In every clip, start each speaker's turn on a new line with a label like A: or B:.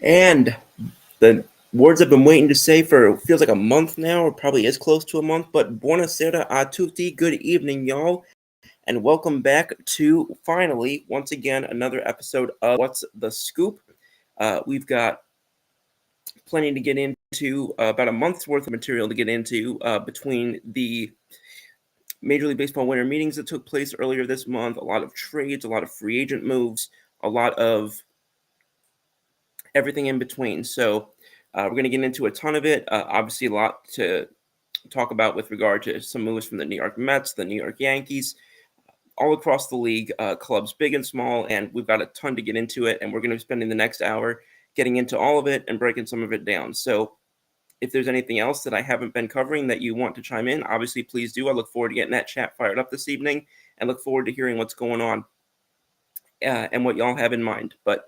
A: And the words I've been waiting to say for feels like a month now, or probably is close to a month, but buonasera a tutti. Good evening, y'all, and welcome back to finally, once again, another episode of What's the Scoop. We've got plenty to get into, about a month's worth of material to get into between the Major League Baseball winter meetings that took place earlier this month, a lot of trades, a lot of free agent moves, a lot of everything in between. So we're going to get into a ton of it. Obviously, a lot to talk about with regard to some moves from the New York Mets, the New York Yankees, all across the league, clubs big and small, and we've got a ton to get into it. And we're going to be spending the next hour getting into all of it and breaking some of it down. So if there's anything else that I haven't been covering that you want to chime in, obviously please do. I look forward to getting that chat fired up this evening and look forward to hearing what's going on and what y'all have in mind. But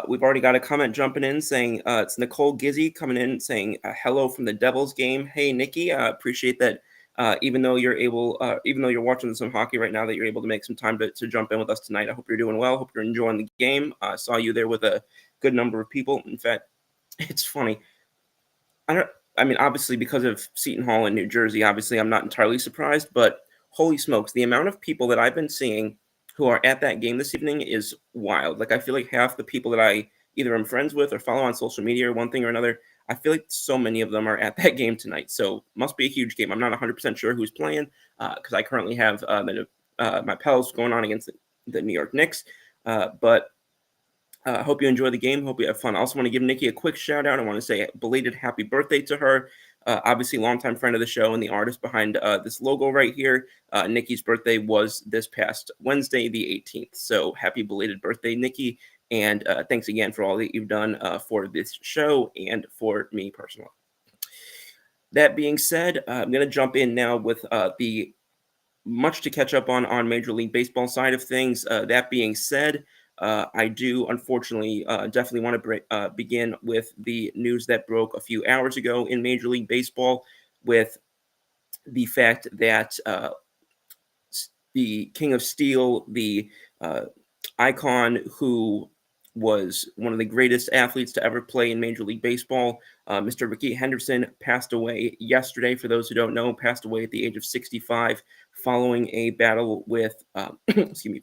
A: we've already got a comment jumping in saying it's Nicole Gizzy coming in saying hello from the Devils game. Hey, Nikki, appreciate that. Even though you're watching some hockey right now, that you're able to make some time to jump in with us tonight. I hope you're doing well. Hope you're enjoying the game. I saw you there with a good number of people. In fact, it's funny. I mean, obviously because of Seton Hall in New Jersey, obviously I'm not entirely surprised, but holy smokes, the amount of people that I've been seeing who are at that game this evening is wild. Like I feel like half the people that I either am friends with or follow on social media or one thing or another, I feel like so many of them are at that game tonight. So must be a huge game. I'm not 100% sure who's playing because I currently have my Pels going on against the New York Knicks, but hope you enjoy the game. Hope you have fun. I also want to give Nikki a quick shout out. I want to say belated happy birthday to her. Obviously, longtime friend of the show and the artist behind this logo right here. Nikki's birthday was this past Wednesday, the 18th. So happy belated birthday, Nikki. And thanks again for all that you've done for this show and for me personally. That being said, I'm going to jump in now with the much to catch up on Major League Baseball side of things. That being said, I do unfortunately definitely want to begin with the news that broke a few hours ago in Major League Baseball with the fact that the King of Steel, the icon who was one of the greatest athletes to ever play in Major League Baseball, Mr. Ricky Henderson, passed away yesterday. For those who don't know, passed away at the age of 65 following a battle with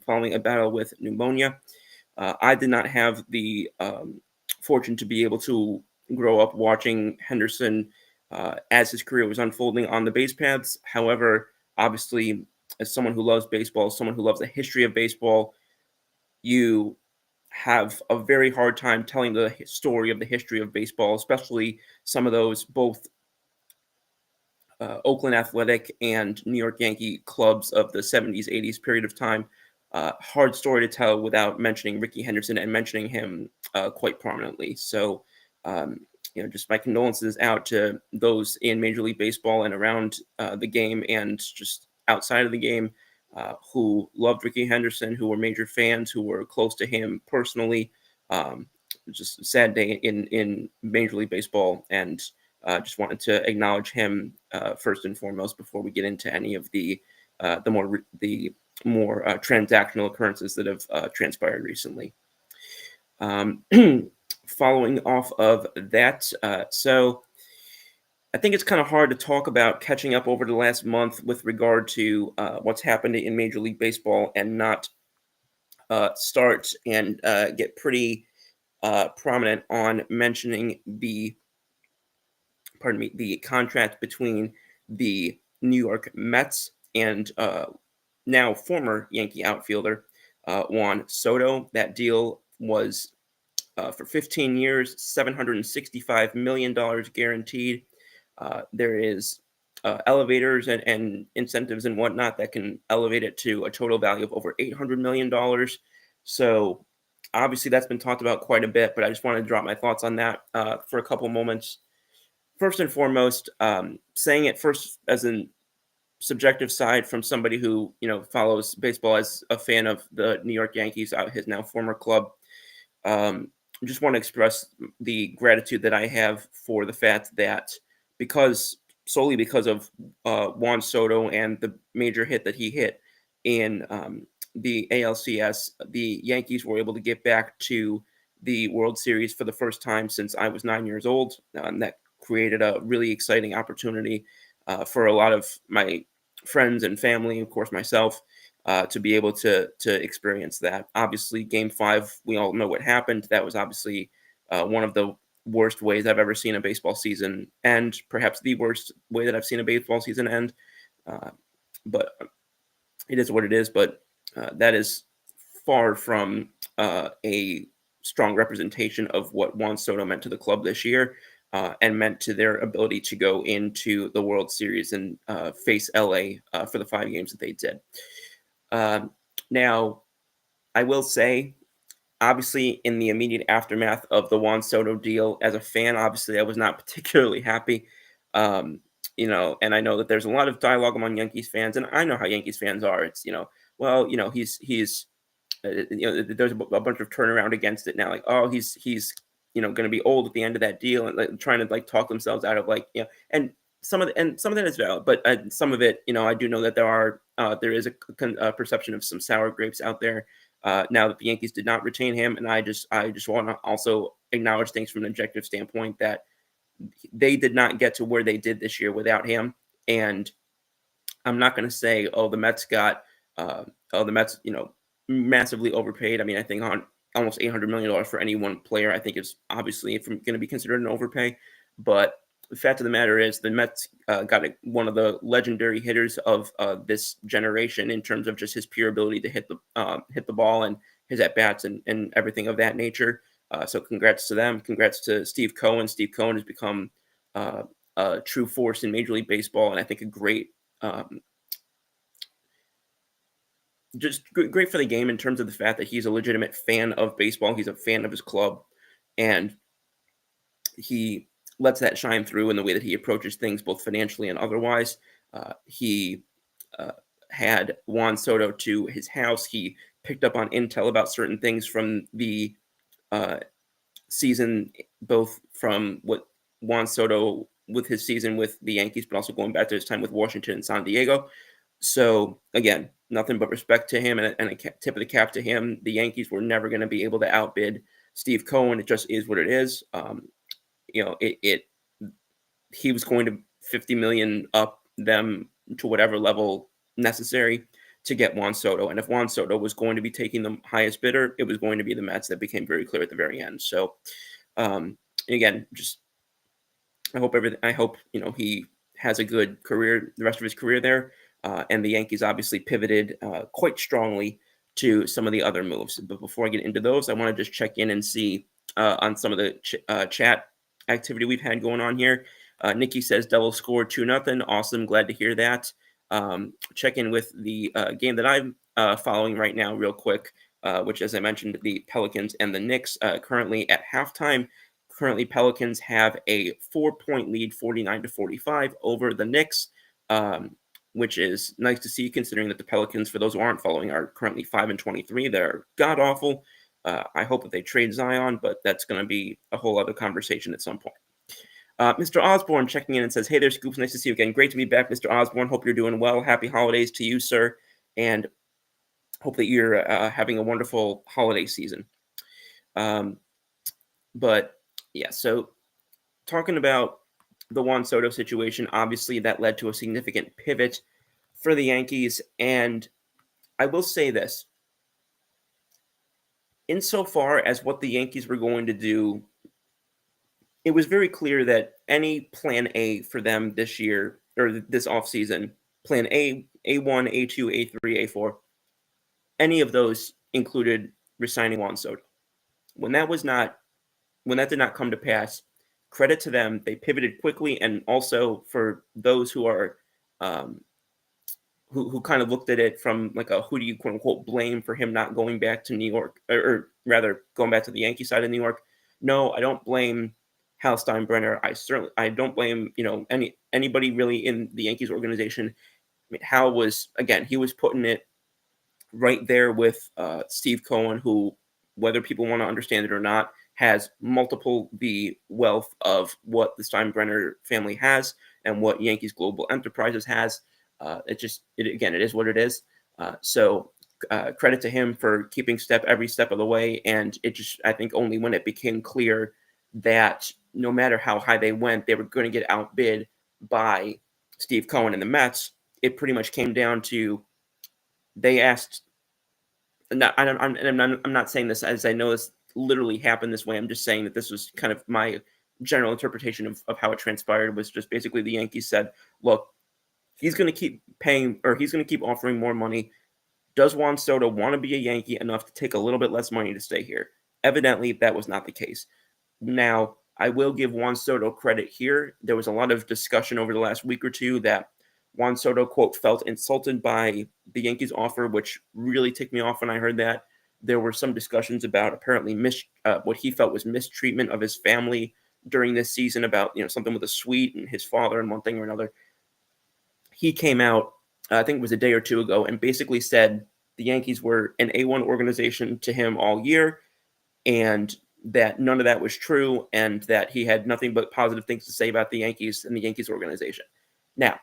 A: following a battle with pneumonia. I did not have the fortune to be able to grow up watching Henderson as his career was unfolding on the base paths. However, obviously, as someone who loves baseball, someone who loves the history of baseball, you have a very hard time telling the story of the history of baseball, especially some of those both Oakland Athletic and New York Yankee clubs of the 70s, 80s period of time. Hard story to tell without mentioning Ricky Henderson and mentioning him quite prominently. So, just my condolences out to those in Major League Baseball and around the game and just outside of the game who loved Ricky Henderson, who were major fans, who were close to him personally. Just a sad day in Major League Baseball, and just wanted to acknowledge him first and foremost before we get into any of the more transactional occurrences that have transpired recently. Following off of that, so I think it's kind of hard to talk about catching up over the last month with regard to what's happened in Major League Baseball and not start and get pretty prominent on mentioning the contract between the New York Mets and now former Yankee outfielder Juan Soto. That deal was for 15 years, $765 million guaranteed. There is elevators and incentives and whatnot that can elevate it to a total value of over $800 million. So obviously that's been talked about quite a bit, but I just wanted to drop my thoughts on that for a couple moments. First and foremost, saying it first as an subjective side from somebody who follows baseball as a fan of the New York Yankees, his now former club. Just want to express the gratitude that I have for the fact that solely because of Juan Soto and the major hit that he hit in the ALCS, the Yankees were able to get back to the World Series for the first time since I was 9 years old. That created a really exciting opportunity for a lot of my friends and family, of course myself, to be able to experience that. Obviously, Game 5, we all know what happened. That was obviously one of the worst ways I've ever seen a baseball season end, perhaps the worst way that I've seen a baseball season end. Uh, but it is what it is. But that is far from a strong representation of what Juan Soto meant to the club this year and meant to their ability to go into the World Series and face LA for the 5 games that they did. Now, I will say, obviously, in the immediate aftermath of the Juan Soto deal, as a fan, obviously, I was not particularly happy. Um, and I know that there's a lot of dialogue among Yankees fans, and I know how Yankees fans are. It's, well, he's there's a bunch of turnaround against it now. Like, oh, he's going to be old at the end of that deal, and like trying to like talk themselves out of like and some of that is valid, but some of it, I do know that there is a perception of some sour grapes out there. Now that the Yankees did not retain him, and I just want to also acknowledge things from an objective standpoint that they did not get to where they did this year without him. And I'm not going to say, oh, the Mets, massively overpaid. I mean, I think on almost $800 million for any one player, I think is obviously going to be considered an overpay. But the fact of the matter is, the Mets got one of the legendary hitters of this generation in terms of just his pure ability to hit the ball and his at bats and everything of that nature. So congrats to them. Congrats to Steve Cohen. Steve Cohen has become a true force in Major League Baseball, and I think a great just great for the game in terms of the fact that he's a legitimate fan of baseball. He's a fan of his club, and he lets that shine through in the way that he approaches things, both financially and otherwise. He had Juan Soto to his house. He picked up on intel about certain things from the season, both from what Juan Soto with his season with the Yankees, but also going back to his time with Washington and San Diego. So again, nothing but respect to him and a tip of the cap to him. The Yankees were never going to be able to outbid Steve Cohen. It just is what it is. He was going to 50 million up them to whatever level necessary to get Juan Soto. And if Juan Soto was going to be taking the highest bidder, it was going to be the Mets. That became very clear at the very end. So again, just I hope he has a good career, the rest of his career there. And the Yankees obviously pivoted quite strongly to some of the other moves. But before I get into those, I want to just check in and see on some of the chat activity we've had going on here. Nikki says Devils scored 2-0. Awesome. Glad to hear that. Check in with the game that I'm following right now real quick, which, as I mentioned, the Pelicans and the Knicks currently at halftime. Currently, Pelicans have a 4-point lead, 49-45 over the Knicks, which is nice to see considering that the Pelicans, for those who aren't following, are currently 5-23. They're god-awful. I hope that they trade Zion, but that's going to be a whole other conversation at some point. Mr. Osborne checking in and says, hey there, Scoops. Nice to see you again. Great to be back, Mr. Osborne. Hope you're doing well. Happy holidays to you, sir. And hope that you're having a wonderful holiday season. But yeah, so talking about the Juan Soto situation, obviously that led to a significant pivot for the Yankees. And I will say this, insofar as what the Yankees were going to do, it was very clear that any plan A for them this year or this offseason, plan A, A1, A2, A3, A4, any of those included resigning Juan Soto. When that did not come to pass, credit to them. They pivoted quickly, and also for those who are who kind of looked at it from like a who do you quote unquote blame for him not going back to New York, or rather going back to the Yankee side of New York. No, I don't blame Hal Steinbrenner. I don't blame anybody really in the Yankees organization. I mean, Hal was, again, he was putting it right there with Steve Cohen, who, whether people want to understand it or not, has multiple the wealth of what the Steinbrenner family has and what Yankees Global Enterprises has. It is what it is. So credit to him for keeping every step of the way. And I think only when it became clear that no matter how high they went, they were going to get outbid by Steve Cohen and the Mets. It pretty much came down to they asked. No, I'm not saying this as I know this literally happened this way. I'm just saying that this was kind of my general interpretation of how it transpired. Was just basically the Yankees said, "Look, he's going to keep paying, or he's going to keep offering more money. Does Juan Soto want to be a Yankee enough to take a little bit less money to stay here?" Evidently, that was not the case. Now, I will give Juan Soto credit here. There was a lot of discussion over the last week or two that Juan Soto, quote, felt insulted by the Yankees offer, which really ticked me off when I heard that. There were some discussions about apparently what he felt was mistreatment of his family during this season, about something with a suite and his father and one thing or another. He came out, I think it was a day or two ago, and basically said the Yankees were an A1 organization to him all year, and that none of that was true, and that he had nothing but positive things to say about the Yankees and the Yankees organization. Now,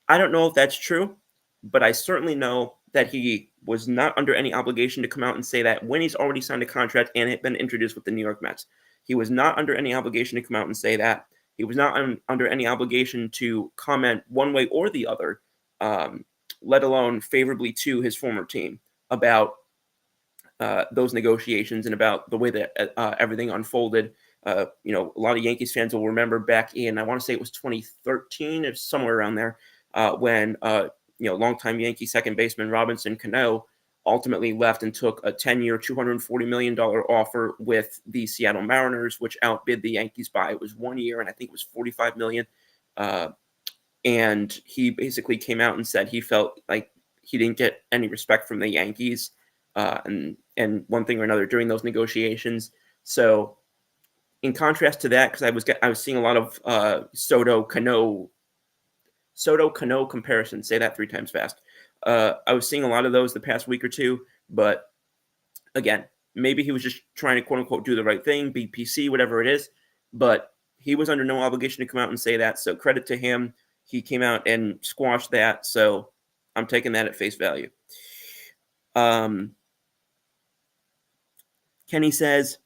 A: I don't know if that's true, but I certainly know that he was not under any obligation to come out and say that when he's already signed a contract and had been introduced with the New York Mets. He was not under any obligation to come out and say that. He was not under any obligation to comment one way or the other, let alone favorably to his former team, about those negotiations and about the way that everything unfolded. A lot of Yankees fans will remember back in, I want to say it was 2013, if somewhere around there, when longtime Yankee second baseman Robinson Cano ultimately left and took a 10-year, $240 million offer with the Seattle Mariners, which outbid the Yankees by, it was 1 year, and I think it was $45 million. And he basically came out and said he felt like he didn't get any respect from the Yankees, and one thing or another during those negotiations. So, in contrast to that, because I was seeing a lot of Soto Cano comparisons. Say that 3 times fast. I was seeing a lot of those the past week or two, but again, maybe he was just trying to quote unquote do the right thing, be PC, whatever it is. But he was under no obligation to come out and say that. So credit to him. He came out and squashed that. So I'm taking that at face value. Kenny says,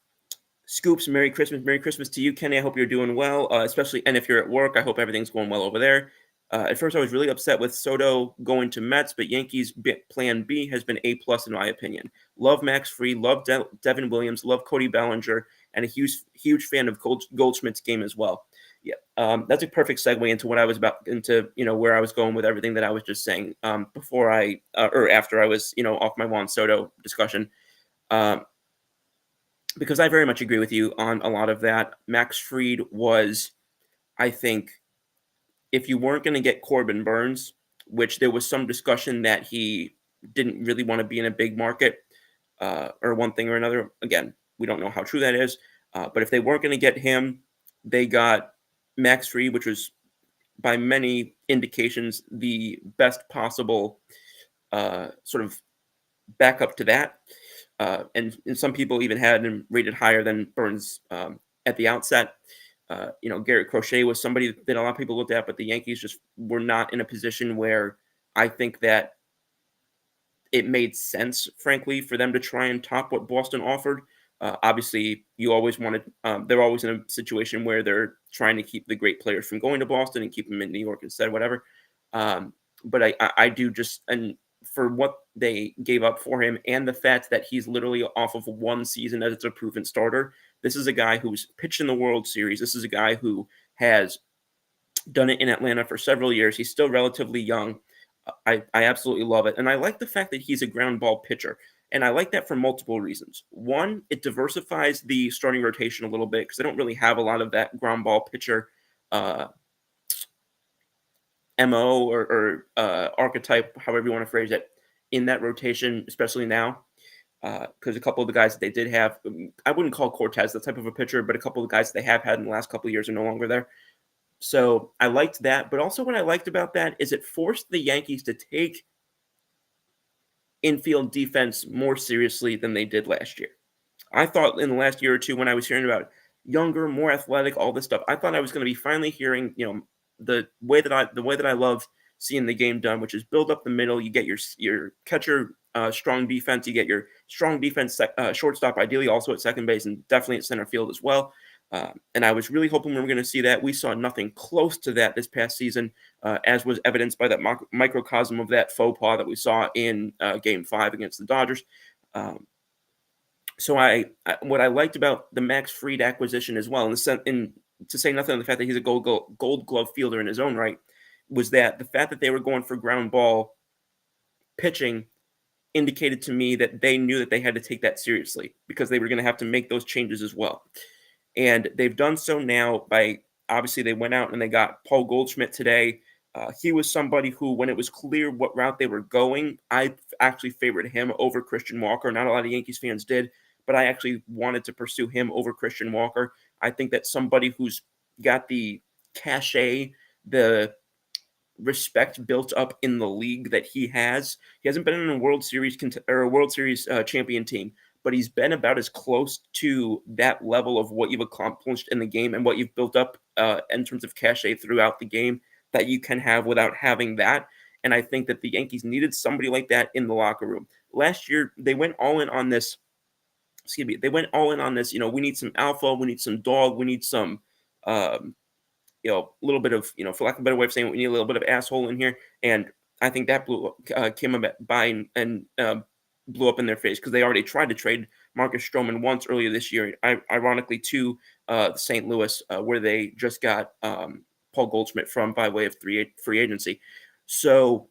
A: "Scoops, Merry Christmas. Merry Christmas to you, Kenny. I hope you're doing well, especially, and if you're at work, I hope everything's going well over there. At first, I was really upset with Soto going to Mets, but Yankees plan B has been A+ in my opinion. Love Max Fried, love Devin Williams, love Cody Bellinger, and a huge fan of Goldschmidt's game as well." Yeah, that's a perfect segue into what I was where I was going with everything that I was just saying before or after I was off my Juan Soto discussion. Because I very much agree with you on a lot of that. Max Fried was, I think, if you weren't going to get Corbin Burns, which there was some discussion that he didn't really want to be in a big market, or one thing or another. Again, we don't know how true that is. But if they weren't going to get him, they got Max Fried, which was by many indications the best possible sort of backup to that. And some people even had him rated higher than Burns at the outset. Garrett Crochet was somebody that a lot of people looked at, but the Yankees just were not in a position where I think that it made sense, frankly, for them to try and top what Boston offered. Obviously, you always wanted, they're always in a situation where they're trying to keep the great players from going to Boston and keep them in New York instead, whatever. But I do just, and for what they gave up for him and the fact that he's literally off of one season as a proven starter. This is a guy who's pitched in the World Series. This is a guy who has done it in Atlanta for several years. He's still relatively young. I absolutely love it. And I like the fact that he's a ground ball pitcher. And I like that for multiple reasons. One, it diversifies the starting rotation a little bit because they don't really have a lot of that ground ball pitcher MO or archetype, however you want to phrase it, in that rotation, especially now. Because a couple of the guys that they did have, I wouldn't call Cortez that type of a pitcher, but a couple of the guys they have had in the last couple of years are no longer there. So I liked that. But also what I liked about that is it forced the Yankees to take infield defense more seriously than they did last year. I thought in the last year or two when I was hearing about younger, more athletic, all this stuff, I thought I was going to be finally hearing, the way that I love seeing the game done, which is build up the middle. You get your catcher strong defense. You get your strong defense shortstop, ideally also at second base and definitely at center field as well. And I was really hoping we were going to see that. We saw nothing close to that this past season, as was evidenced by that microcosm of that faux pas that we saw in Game 5 against the Dodgers. So what I liked about the Max Fried acquisition as well, to say nothing of the fact that he's a gold glove fielder in his own right, was that the fact that they were going for ground ball pitching indicated to me that they knew that they had to take that seriously because they were going to have to make those changes as well. And they've done so now by, obviously, they went out and they got Paul Goldschmidt today. He was somebody who, when it was clear what route they were going, I actually favored him over Christian Walker. Not a lot of Yankees fans did, but I actually wanted to pursue him over Christian Walker. I think that somebody who's got the cachet, the respect built up in the league that he hasn't been in a World Series or a World Series champion team, but he's been about as close to that level of what you've accomplished in the game and what you've built up in terms of cachet throughout the game that you can have without having that. And I think that the Yankees needed somebody like that in the locker room. Last year, they went all in on this. They went all in on this. We need some alpha. We need some dog. We need some, a little bit of, for lack of a better way of saying it, we need a little bit of asshole in here. And I think that came by and blew up in their face because they already tried to trade Marcus Stroman once earlier this year, ironically to St. Louis, where they just got Paul Goldschmidt from by way of free agency. So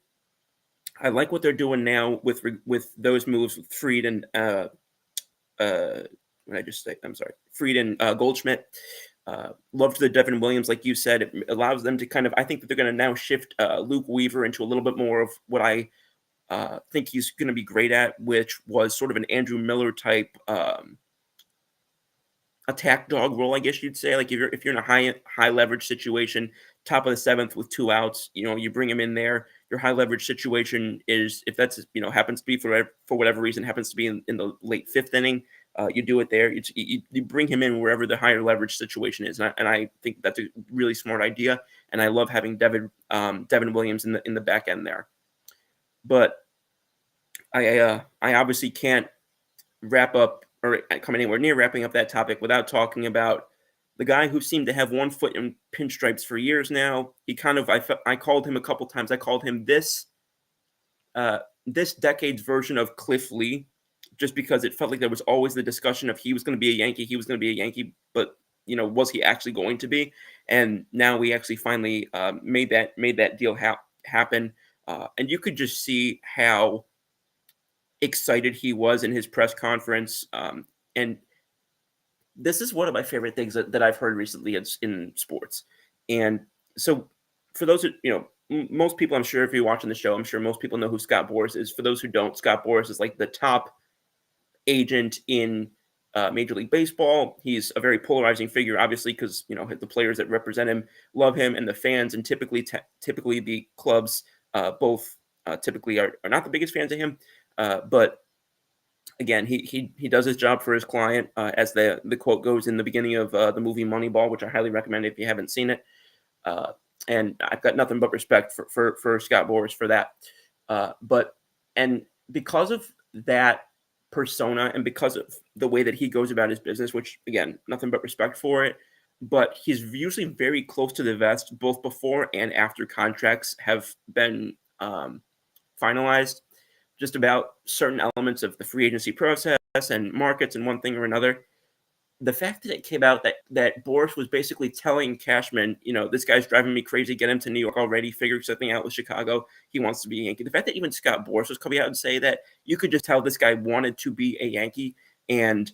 A: I like what they're doing now with those moves with Fried and what did I just say? I'm sorry, Fried and Goldschmidt. Loved the Devin Williams, like you said. It allows them to kind of, I think that they're going to now shift Luke Weaver into a little bit more of what I think he's going to be great at, which was sort of an Andrew Miller type attack dog role, I guess you'd say. Like if you're in a high leverage situation, top of the seventh with 2 outs, you bring him in there. Your high leverage situation is, if that's happens to be for whatever reason happens to be in the late 5th inning, you do it there. You bring him in wherever the higher leverage situation is, and I think that's a really smart idea. And I love having Devin Williams in the back end there. But I obviously can't wrap up or come anywhere near wrapping up that topic without talking about the guy who seemed to have one foot in pinstripes for years now. He kind of, I called him a couple times. I called him this decade's version of Cliff Lee, just because it felt like there was always the discussion of he was going to be a Yankee, but was he actually going to be? And now we actually finally made that deal happen. And you could just see how excited he was in his press conference. And this is one of my favorite things that I've heard recently in sports. And so for those who, most people, I'm sure if you're watching the show, I'm sure most people know who Scott Boras is. For those who don't, Scott Boras is like the top agent in Major League Baseball. He's a very polarizing figure, obviously, because the players that represent him love him, and the fans, and typically the clubs both typically are not the biggest fans of him. But again, he does his job for his client, as the quote goes in the beginning of the movie Moneyball, which I highly recommend if you haven't seen it. And I've got nothing but respect for Scott Boras for that. And because of that persona and because of the way that he goes about his business, which again, nothing but respect for it, but he's usually very close to the vest, both before and after contracts have been finalized, just about certain elements of the free agency process and markets and one thing or another. The fact that it came out that Boras was basically telling Cashman, this guy's driving me crazy, get him to New York already, figure something out with Chicago. He wants to be a Yankee. The fact that even Scott Boras was coming out and say that, you could just tell this guy wanted to be a Yankee. And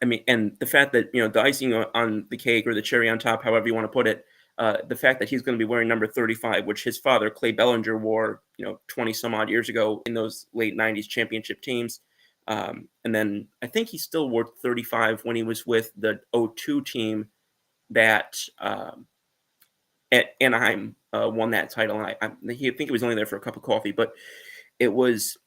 A: and the fact that, the icing on the cake or the cherry on top, however you want to put it, the fact that he's going to be wearing number 35, which his father, Clay Bellinger, wore, 20 some odd years ago in those late 90s championship teams. And then I think he still wore 35 when he was with the 02 team that at Anaheim won that title. And I think he was only there for a cup of coffee, but it was,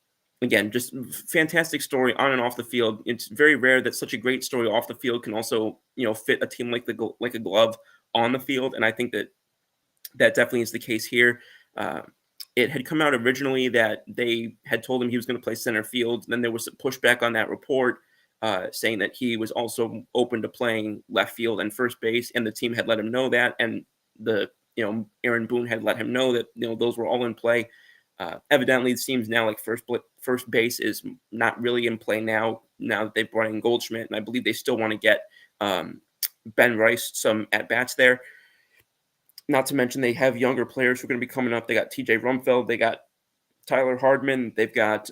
A: again, just fantastic story on and off the field. It's very rare that such a great story off the field can also, fit a team like a glove on the field. And I think that definitely is the case here. it had come out originally that they had told him he was going to play center field. Then there was some pushback on that report, saying that he was also open to playing left field and first base, and the team had let him know that, and Aaron Boone had let him know that those were all in play. Evidently, it seems now like first base is not really in play now. Now that they've brought in Goldschmidt, and I believe they still want to get Ben Rice some at bats there. Not to mention they have younger players who are going to be coming up. They got T.J. Rumfeld, they got Tyler Hardman, they've got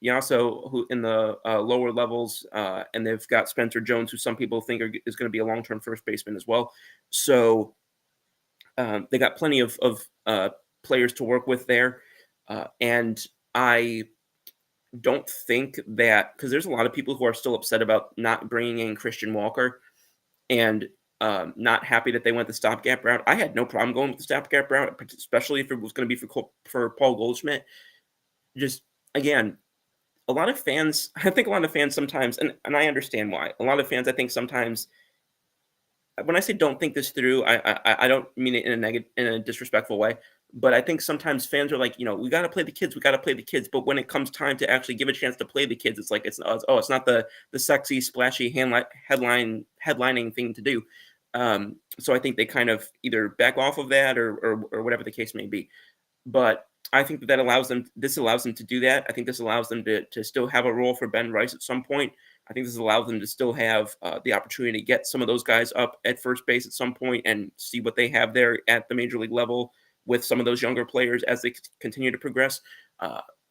A: Yasso, who in the lower levels, and they've got Spencer Jones, who some people think is going to be a long-term first baseman as well. So they got plenty of players to work with there, and I don't think that, because there's a lot of people who are still upset about not bringing in Christian Walker and not happy that they went the stopgap route. I had no problem going with the stopgap route, especially if it was going to be for Paul Goldschmidt. Just, again, a lot of fans, I think a lot of fans sometimes, and I understand why, a lot of fans, I think sometimes, when I say don't think this through, I don't mean it in a disrespectful way, but I think sometimes fans are like, we got to play the kids, but when it comes time to actually give a chance to play the kids, it's like it's not the sexy, splashy headlining thing to do. So I think they kind of either back off of that or whatever the case may be. But I think that allows them to do that. I think this allows them to still have a role for Ben Rice at some point. I think this allows them to still have the opportunity to get some of those guys up at first base at some point and see what they have there at the major league level with some of those younger players as they continue to progress.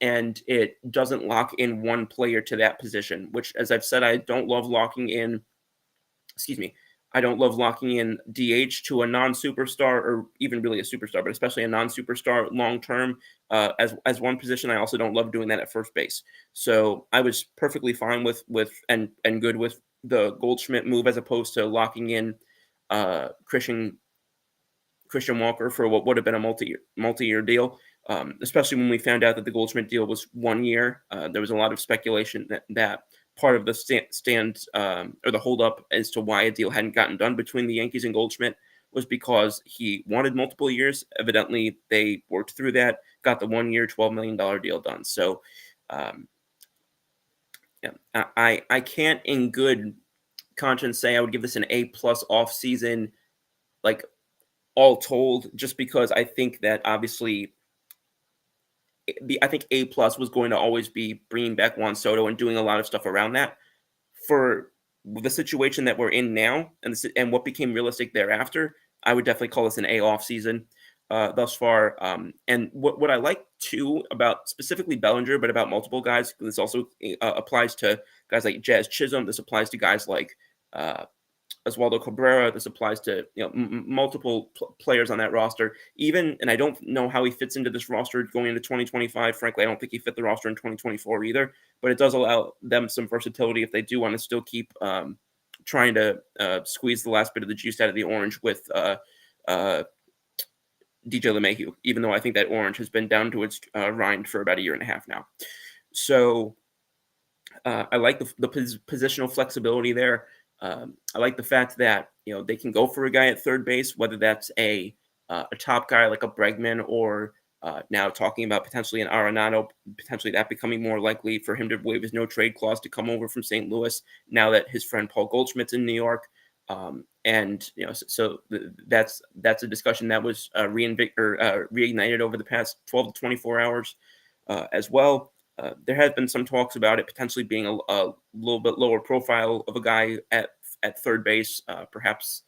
A: And it doesn't lock in one player to that position, which, as I've said, I don't love locking in DH to a non-superstar, or even really a superstar, but especially a non-superstar long-term as one position. I also don't love doing that at first base. So I was perfectly fine with and good with the Goldschmidt move, as opposed to locking in Christian Walker for what would have been a multi-year deal. Especially when we found out that the Goldschmidt deal was 1 year. There was a lot of speculation that part of the or the holdup as to why a deal hadn't gotten done between the Yankees and Goldschmidt was because he wanted multiple years. Evidently, they worked through that, got the 1 year, $12 million deal done. So, I can't in good conscience say I would give this an A+ off season, like all told, just because I think that obviously I think A+ was going to always be bringing back Juan Soto and doing a lot of stuff around that. For the situation that we're in now and what became realistic thereafter, I would definitely call this an A off season thus far. And what I like too about specifically Bellinger, but about multiple guys, this also applies to guys like Jazz Chisholm. This applies to guys like Oswaldo Cabrera. This applies to multiple players on that roster. And I don't know how he fits into this roster going into 2025. Frankly, I don't think he fit the roster in 2024 either. But it does allow them some versatility if they do want to still keep trying to squeeze the last bit of the juice out of the orange with DJ LeMahieu, even though I think that orange has been down to its rind for about a year and a half now. So I like the positional flexibility there. I like the fact that they can go for a guy at third base, whether that's a top guy like a Bregman, or now talking about potentially an Arenado, potentially that becoming more likely for him to waive his no trade clause to come over from St. Louis now that his friend Paul Goldschmidt's in New York. So that's a discussion that was reignited over the past 12 to 24 hours as well. There has been some talks about it potentially being a little bit lower profile of a guy at third base, perhaps,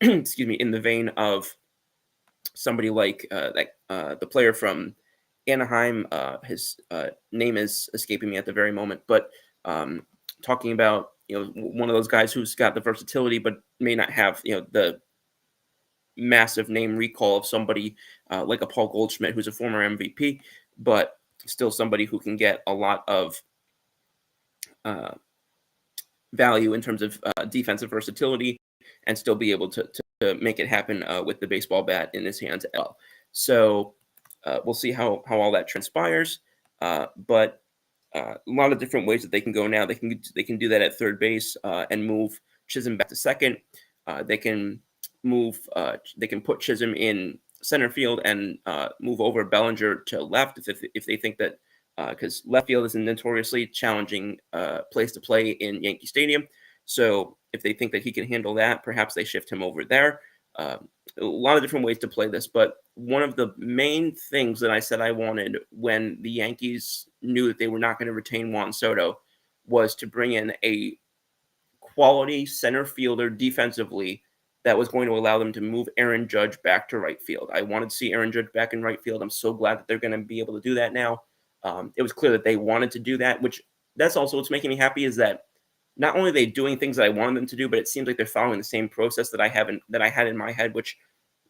A: in the vein of somebody like the player from Anaheim. His name is escaping me at the very moment, but talking about one of those guys who's got the versatility but may not have the massive name recall of somebody like a Paul Goldschmidt, who's a former MVP, but still somebody who can get a lot of value in terms of defensive versatility and still be able to make it happen with the baseball bat in his hands as well. So we'll see how all that transpires. But a lot of different ways that they can go now. They can do that at third base and move Chisholm back to second. They can put Chisholm in center field and move over Bellinger to left if they think that because left field is a notoriously challenging place to play in Yankee Stadium. So if they think that he can handle that, perhaps they shift him over there. A lot of different ways to play this, but one of the main things that I said I wanted when the Yankees knew that they were not going to retain Juan Soto was to bring in a quality center fielder defensively that was going to allow them to move Aaron Judge back to right field. I wanted to see Aaron Judge back in right field. I'm so glad that they're going to be able to do that now. It was clear that they wanted to do that, which that's also what's making me happy is that not only are they doing things that I wanted them to do, but it seems like they're following the same process that I had in my head, which,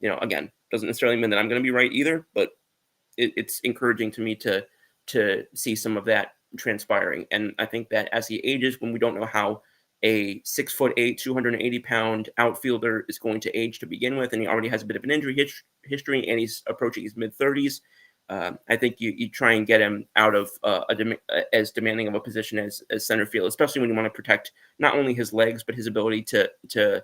A: again, doesn't necessarily mean that I'm going to be right either, but it's encouraging to me to see some of that transpiring. And I think that as he ages, when we don't know how a 6'8", 280-pound outfielder is going to age to begin with, and he already has a bit of an injury history, and he's approaching his mid-30s, I think you try and get him out of as demanding of a position as center field, especially when you want to protect not only his legs but his ability to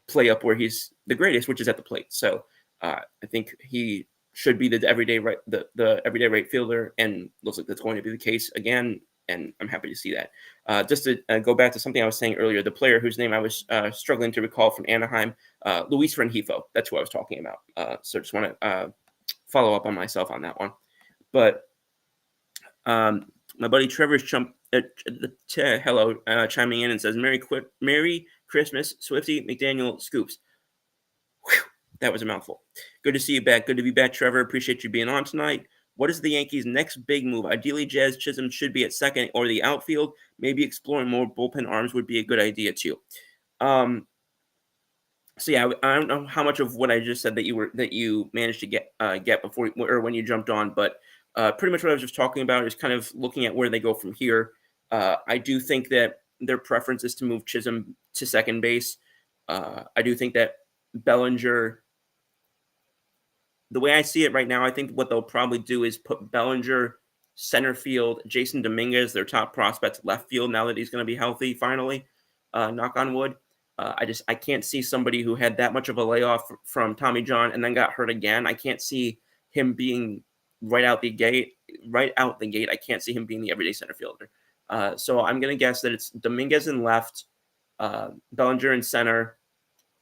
A: play up where he's the greatest, which is at the plate. So I think he should be the everyday right fielder, and looks like that's going to be the case again. And I'm happy to see that. Just to go back to something I was saying earlier, the player whose name I was struggling to recall from Anaheim, Luis Rengifo. That's who I was talking about. So just want to follow up on myself on that one. But my buddy Trevor's chiming in and says, Merry Christmas, Swifty McDaniel Scoops. Whew, that was a mouthful. Good to see you back. Good to be back, Trevor. Appreciate you being on tonight. What is the Yankees' next big move? Ideally, Jazz Chisholm should be at second or the outfield. Maybe exploring more bullpen arms would be a good idea too. So yeah, I don't know how much of what I just said that you managed to get before or when you jumped on, but pretty much what I was just talking about is kind of looking at where they go from here. I do think that their preference is to move Chisholm to second base. I do think that Bellinger, the way I see it right now, I think what they'll probably do is put Bellinger center field, Jason Dominguez, their top prospect, left field now that he's going to be healthy finally, knock on wood. I can't see somebody who had that much of a layoff from Tommy John and then got hurt again. I can't see him being right out the gate. I can't see him being the everyday center fielder. So I'm going to guess that it's Dominguez in left, Bellinger in center,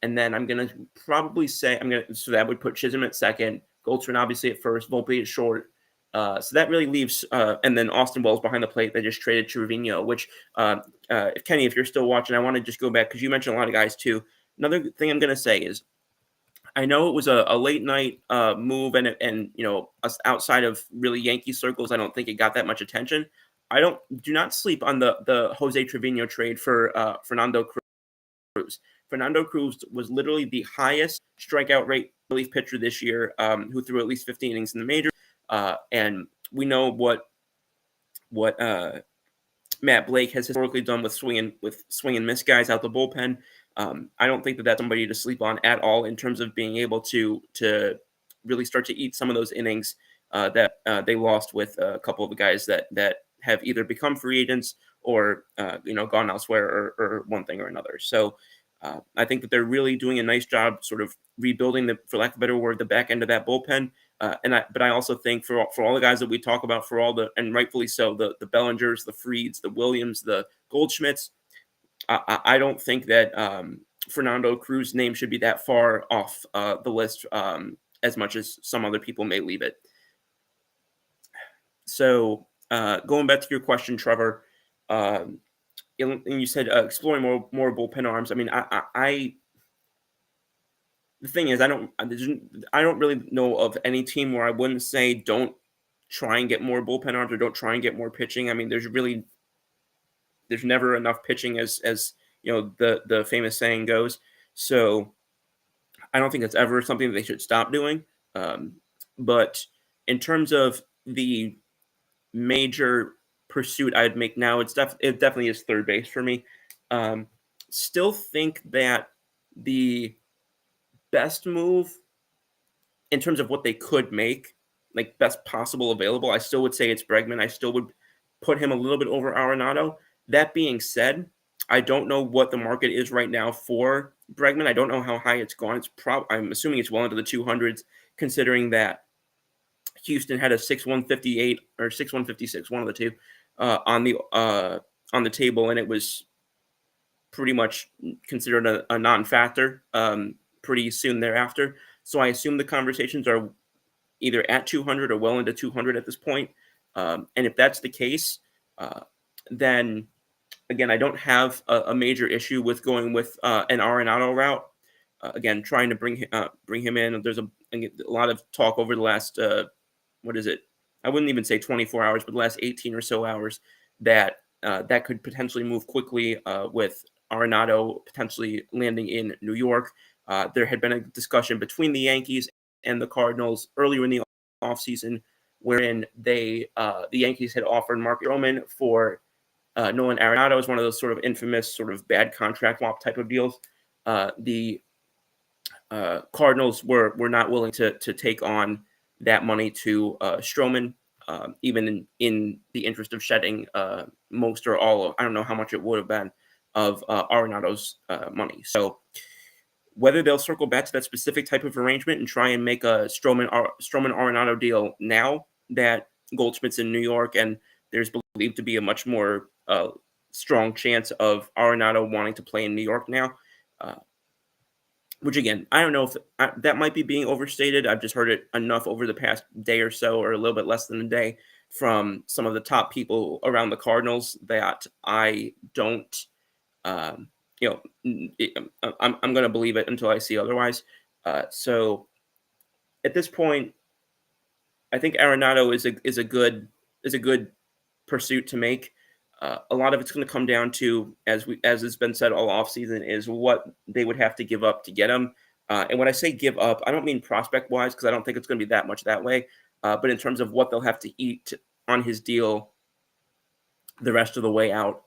A: and then I'm going to probably say so that would put Chisholm at second, Goldschmidt obviously at first, Volpe at short. So that really leaves, and then Austin Wells behind the plate. They just traded Trevino, which, Kenny, if you're still watching, I want to just go back because you mentioned a lot of guys too. Another thing I'm going to say is, I know it was a late night move, and us outside of really Yankee circles, I don't think it got that much attention. Do not sleep on the Jose Trevino trade for Fernando Cruz. Fernando Cruz was literally the highest strikeout rate relief pitcher this year, who threw at least 50 innings in the majors. And we know what Matt Blake has historically done with swing and miss guys out the bullpen. I don't think that that's somebody to sleep on at all in terms of being able to really start to eat some of those innings that they lost with a couple of the guys that have either become free agents or gone elsewhere or one thing or another. So I think that they're really doing a nice job sort of rebuilding, for lack of a better word, the back end of that bullpen. But I also think for all the guys that we talk about, and rightfully so, the Bellingers, the Frieds, the Williams, the Goldschmidts, I don't think that Fernando Cruz's name should be that far off the list as much as some other people may leave it. So going back to your question, Trevor, and you said exploring more bullpen arms. I mean, the thing is, I don't really know of any team where I wouldn't say don't try and get more bullpen arms or don't try and get more pitching. I mean, there's never enough pitching as the famous saying goes. So I don't think that's ever something that they should stop doing. But in terms of the major pursuit I'd make now, it definitely is third base for me. Still think that the best move in terms of what they could make, like best possible available, I still would say it's Bregman. I still would put him a little bit over Arenado. That being said, I don't know what the market is right now for Bregman. I don't know how high it's gone. I'm assuming it's well into the 200s considering that Houston had a 6-158 or 6-156, one of the two, on the table, and it was pretty much considered a non-factor pretty soon thereafter. So I assume the conversations are either at 200 or well into 200 at this point. And if that's the case, then again, I don't have a major issue with going with an Arenado route. Again, trying to bring him in. There's a lot of talk over the last what is it? I wouldn't even say 24 hours, but the last 18 or so hours that that could potentially move quickly with Arenado potentially landing in New York. There had been a discussion between the Yankees and the Cardinals earlier in the offseason wherein the Yankees had offered Mark Stroman for Nolan Arenado. Is one of those sort of infamous sort of bad contract swap type of deals. The Cardinals were not willing to take on that money to Stroman, even in the interest of shedding most or all of, I don't know how much it would have been, of Arenado's money. So whether they'll circle back to that specific type of arrangement and try and make a Stroman Arenado deal now that Goldschmidt's in New York and there's believed to be a much more strong chance of Arenado wanting to play in New York now, which again, I don't know if that might be being overstated. I've just heard it enough over the past day or so, or a little bit less than a day, from some of the top people around the Cardinals that I don't, I'm going to believe it until I see otherwise. So at this point, I think Arenado is a good pursuit to make. A lot of it's going to come down to, as has been said all offseason, is what they would have to give up to get him. And when I say give up, I don't mean prospect-wise, because I don't think it's going to be that much that way. But in terms of what they'll have to eat on his deal the rest of the way out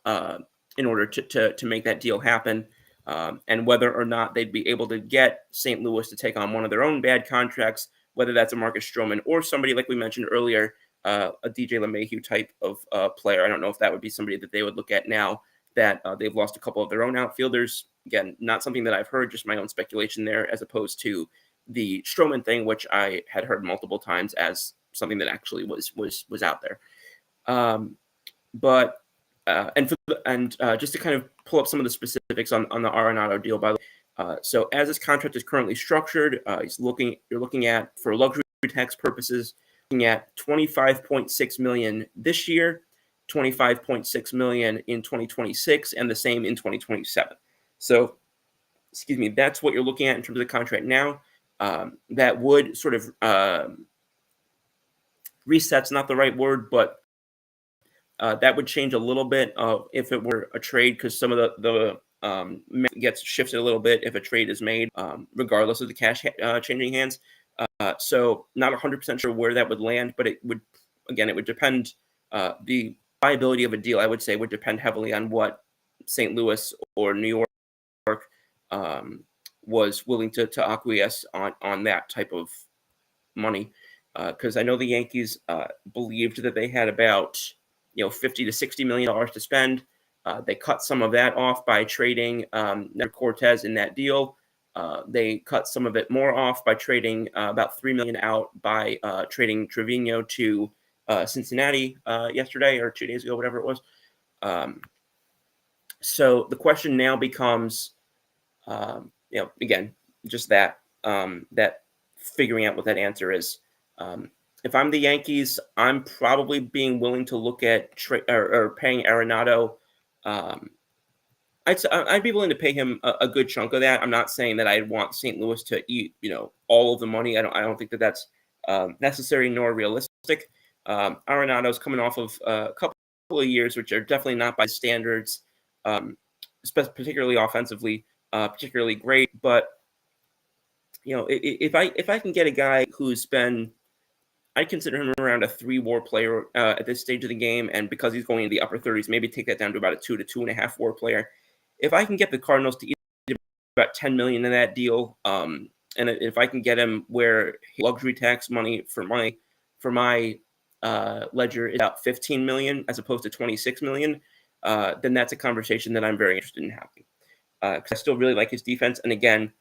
A: in order to make that deal happen, and whether or not they'd be able to get St. Louis to take on one of their own bad contracts, whether that's a Marcus Stroman or somebody like we mentioned earlier, a DJ LeMahieu type of player. I don't know if that would be somebody that they would look at now that they've lost a couple of their own outfielders. Again, not something that I've heard, just my own speculation there, as opposed to the Stroman thing, which I had heard multiple times as something that actually was out there. Just to kind of pull up some of the specifics on the Arenado deal, by the way. So as this contract is currently structured, you're looking at, for luxury tax purposes, at $25.6 million this year, $25.6 million in 2026, and the same in 2027. So, that's what you're looking at in terms of the contract now. That would sort of reset's not the right word, but that would change a little bit if it were a trade, because some of the gets shifted a little bit if a trade is made, regardless of the cash changing hands. So not 100% sure where that would land, but it would depend. The viability of a deal, I would say, would depend heavily on what St. Louis or New York was willing to acquiesce on that type of money. Because I know the Yankees believed that they had about $50 to $60 million to spend. They cut some of that off by trading Cortez in that deal. They cut some of it more off by trading about $3 million out by trading Trevino to Cincinnati yesterday or 2 days ago, whatever it was. So the question now becomes, again, just that figuring out what that answer is. If I'm the Yankees, I'm probably being willing to look at or paying Arenado. I'd be willing to pay him a good chunk of that. I'm not saying that I'd want St. Louis to eat, all of the money. I don't think that that's necessary nor realistic. Arenado's coming off of a couple of years, which are definitely not by standards, particularly offensively, particularly great. But if I can get a guy who's been, I consider him around a 3-WAR player at this stage of the game, and because he's going in the upper 30s, maybe take that down to about a 2 to 2.5 WAR player. If I can get the Cardinals to eat about $10 million in that deal, and if I can get him where luxury tax money for my ledger is about $15 million as opposed to $26 million, then that's a conversation that I'm very interested in having. Because I still really like his defense, and again,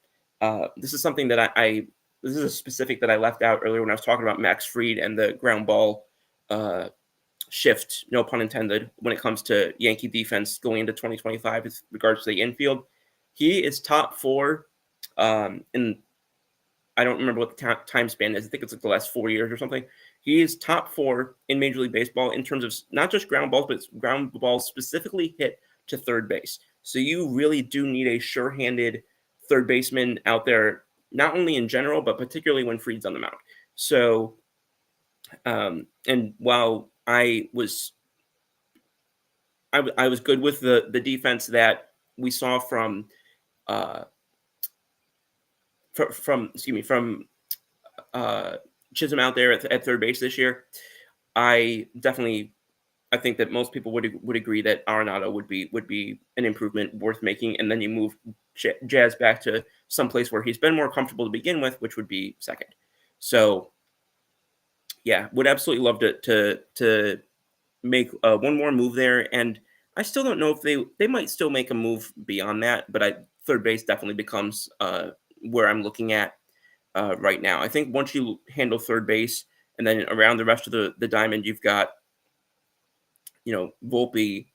A: this is something that I this is a specific that I left out earlier when I was talking about Max Fried and the ground ball shift, no pun intended, when it comes to Yankee defense going into 2025 with regards to the infield. He is top 4 in, I don't remember what the time span is. I think it's like the last 4 years or something. He is top 4 in Major League Baseball in terms of not just ground balls, but ground balls specifically hit to third base. So you really do need a sure-handed third baseman out there, not only in general, but particularly when Fried's on the mound. So, and while I was good with the defense that we saw from Chisholm out there at third base this year. I think that most people would agree that Arenado would be an improvement worth making, and then you move Jazz back to someplace where he's been more comfortable to begin with, which would be second. So, yeah, would absolutely love to make one more move there, and I still don't know if they might still make a move beyond that, but third base definitely becomes where I'm looking at right now. I think once you handle third base, and then around the rest of the diamond, you've got Volpe,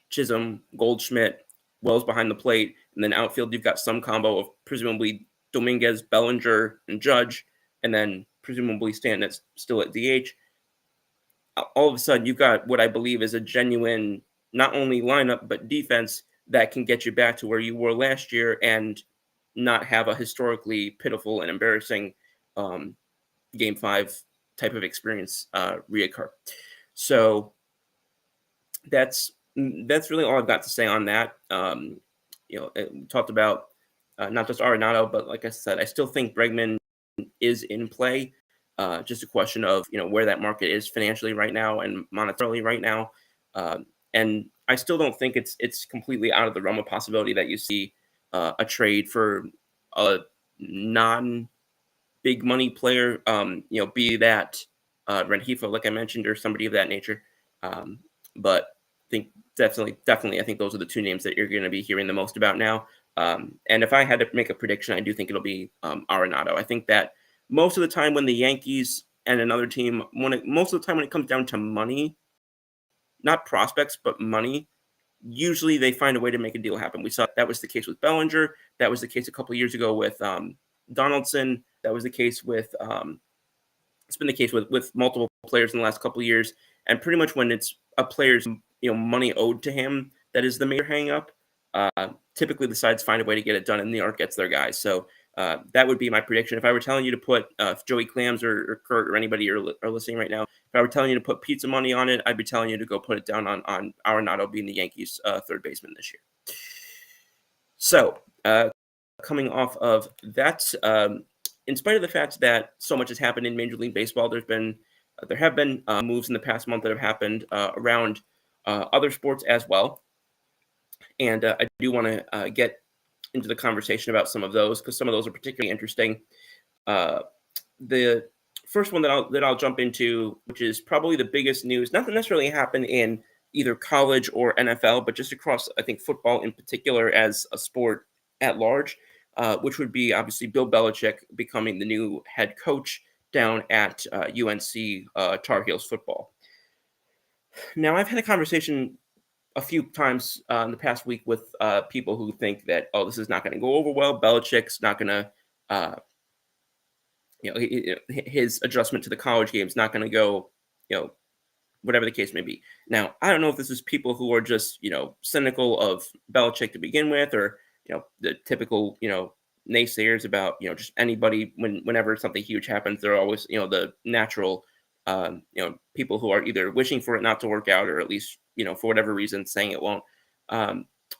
A: Chisholm, Goldschmidt, Wells behind the plate, and then outfield you've got some combo of presumably Dominguez, Bellinger, and Judge, and then presumably Stanton still at DH. All of a sudden, you've got what I believe is a genuine not only lineup but defense that can get you back to where you were last year and not have a historically pitiful and embarrassing Game 5 type of experience reoccur. So that's really all I've got to say on that. We talked about not just Arenado, but like I said, I still think Bregman is in play. Just a question of where that market is financially right now and monetarily right now. And I still don't think it's completely out of the realm of possibility that you see a trade for a non-big money player, be that Rengifo, like I mentioned, or somebody of that nature. But I think definitely, I think those are the two names that you're going to be hearing the most about now. And if I had to make a prediction, I do think it'll be Arenado. I think that most of the time when the Yankees and another team, most of the time when it comes down to money, not prospects, but money, usually they find a way to make a deal happen. We saw that was the case with Bellinger. That was the case a couple of years ago with Donaldson. That was the case with it's been the case with multiple players in the last couple of years. And pretty much when it's a player's money owed to him that is the major hang up, typically the sides find a way to get it done, and New York gets their guys. So that would be my prediction. If I were telling you to put Joey Clams or Kurt or anybody are listening right now, if I were telling you to put pizza money on it, I'd be telling you to go put it down on Arenado being the Yankees' third baseman this year. So coming off of that, in spite of the fact that so much has happened in Major League Baseball, there have been moves in the past month that have happened around other sports as well. And I do want to get into the conversation about some of those because some of those are particularly interesting. The first one that I'll jump into, which is probably the biggest news, not that necessarily happened in either college or NFL, but just across, I think, football in particular as a sport at large, which would be obviously Bill Belichick becoming the new head coach down at UNC Tar Heels football. Now, I've had a conversation a few times in the past week with people who think that, this is not going to go over well. Belichick's not going to, his adjustment to the college game is not going to go, whatever the case may be. Now, I don't know if this is people who are just, cynical of Belichick to begin with, or, the typical, naysayers about, just anybody whenever something huge happens, they're always, the natural, people who are either wishing for it not to work out, or at least, for whatever reason, saying it won't.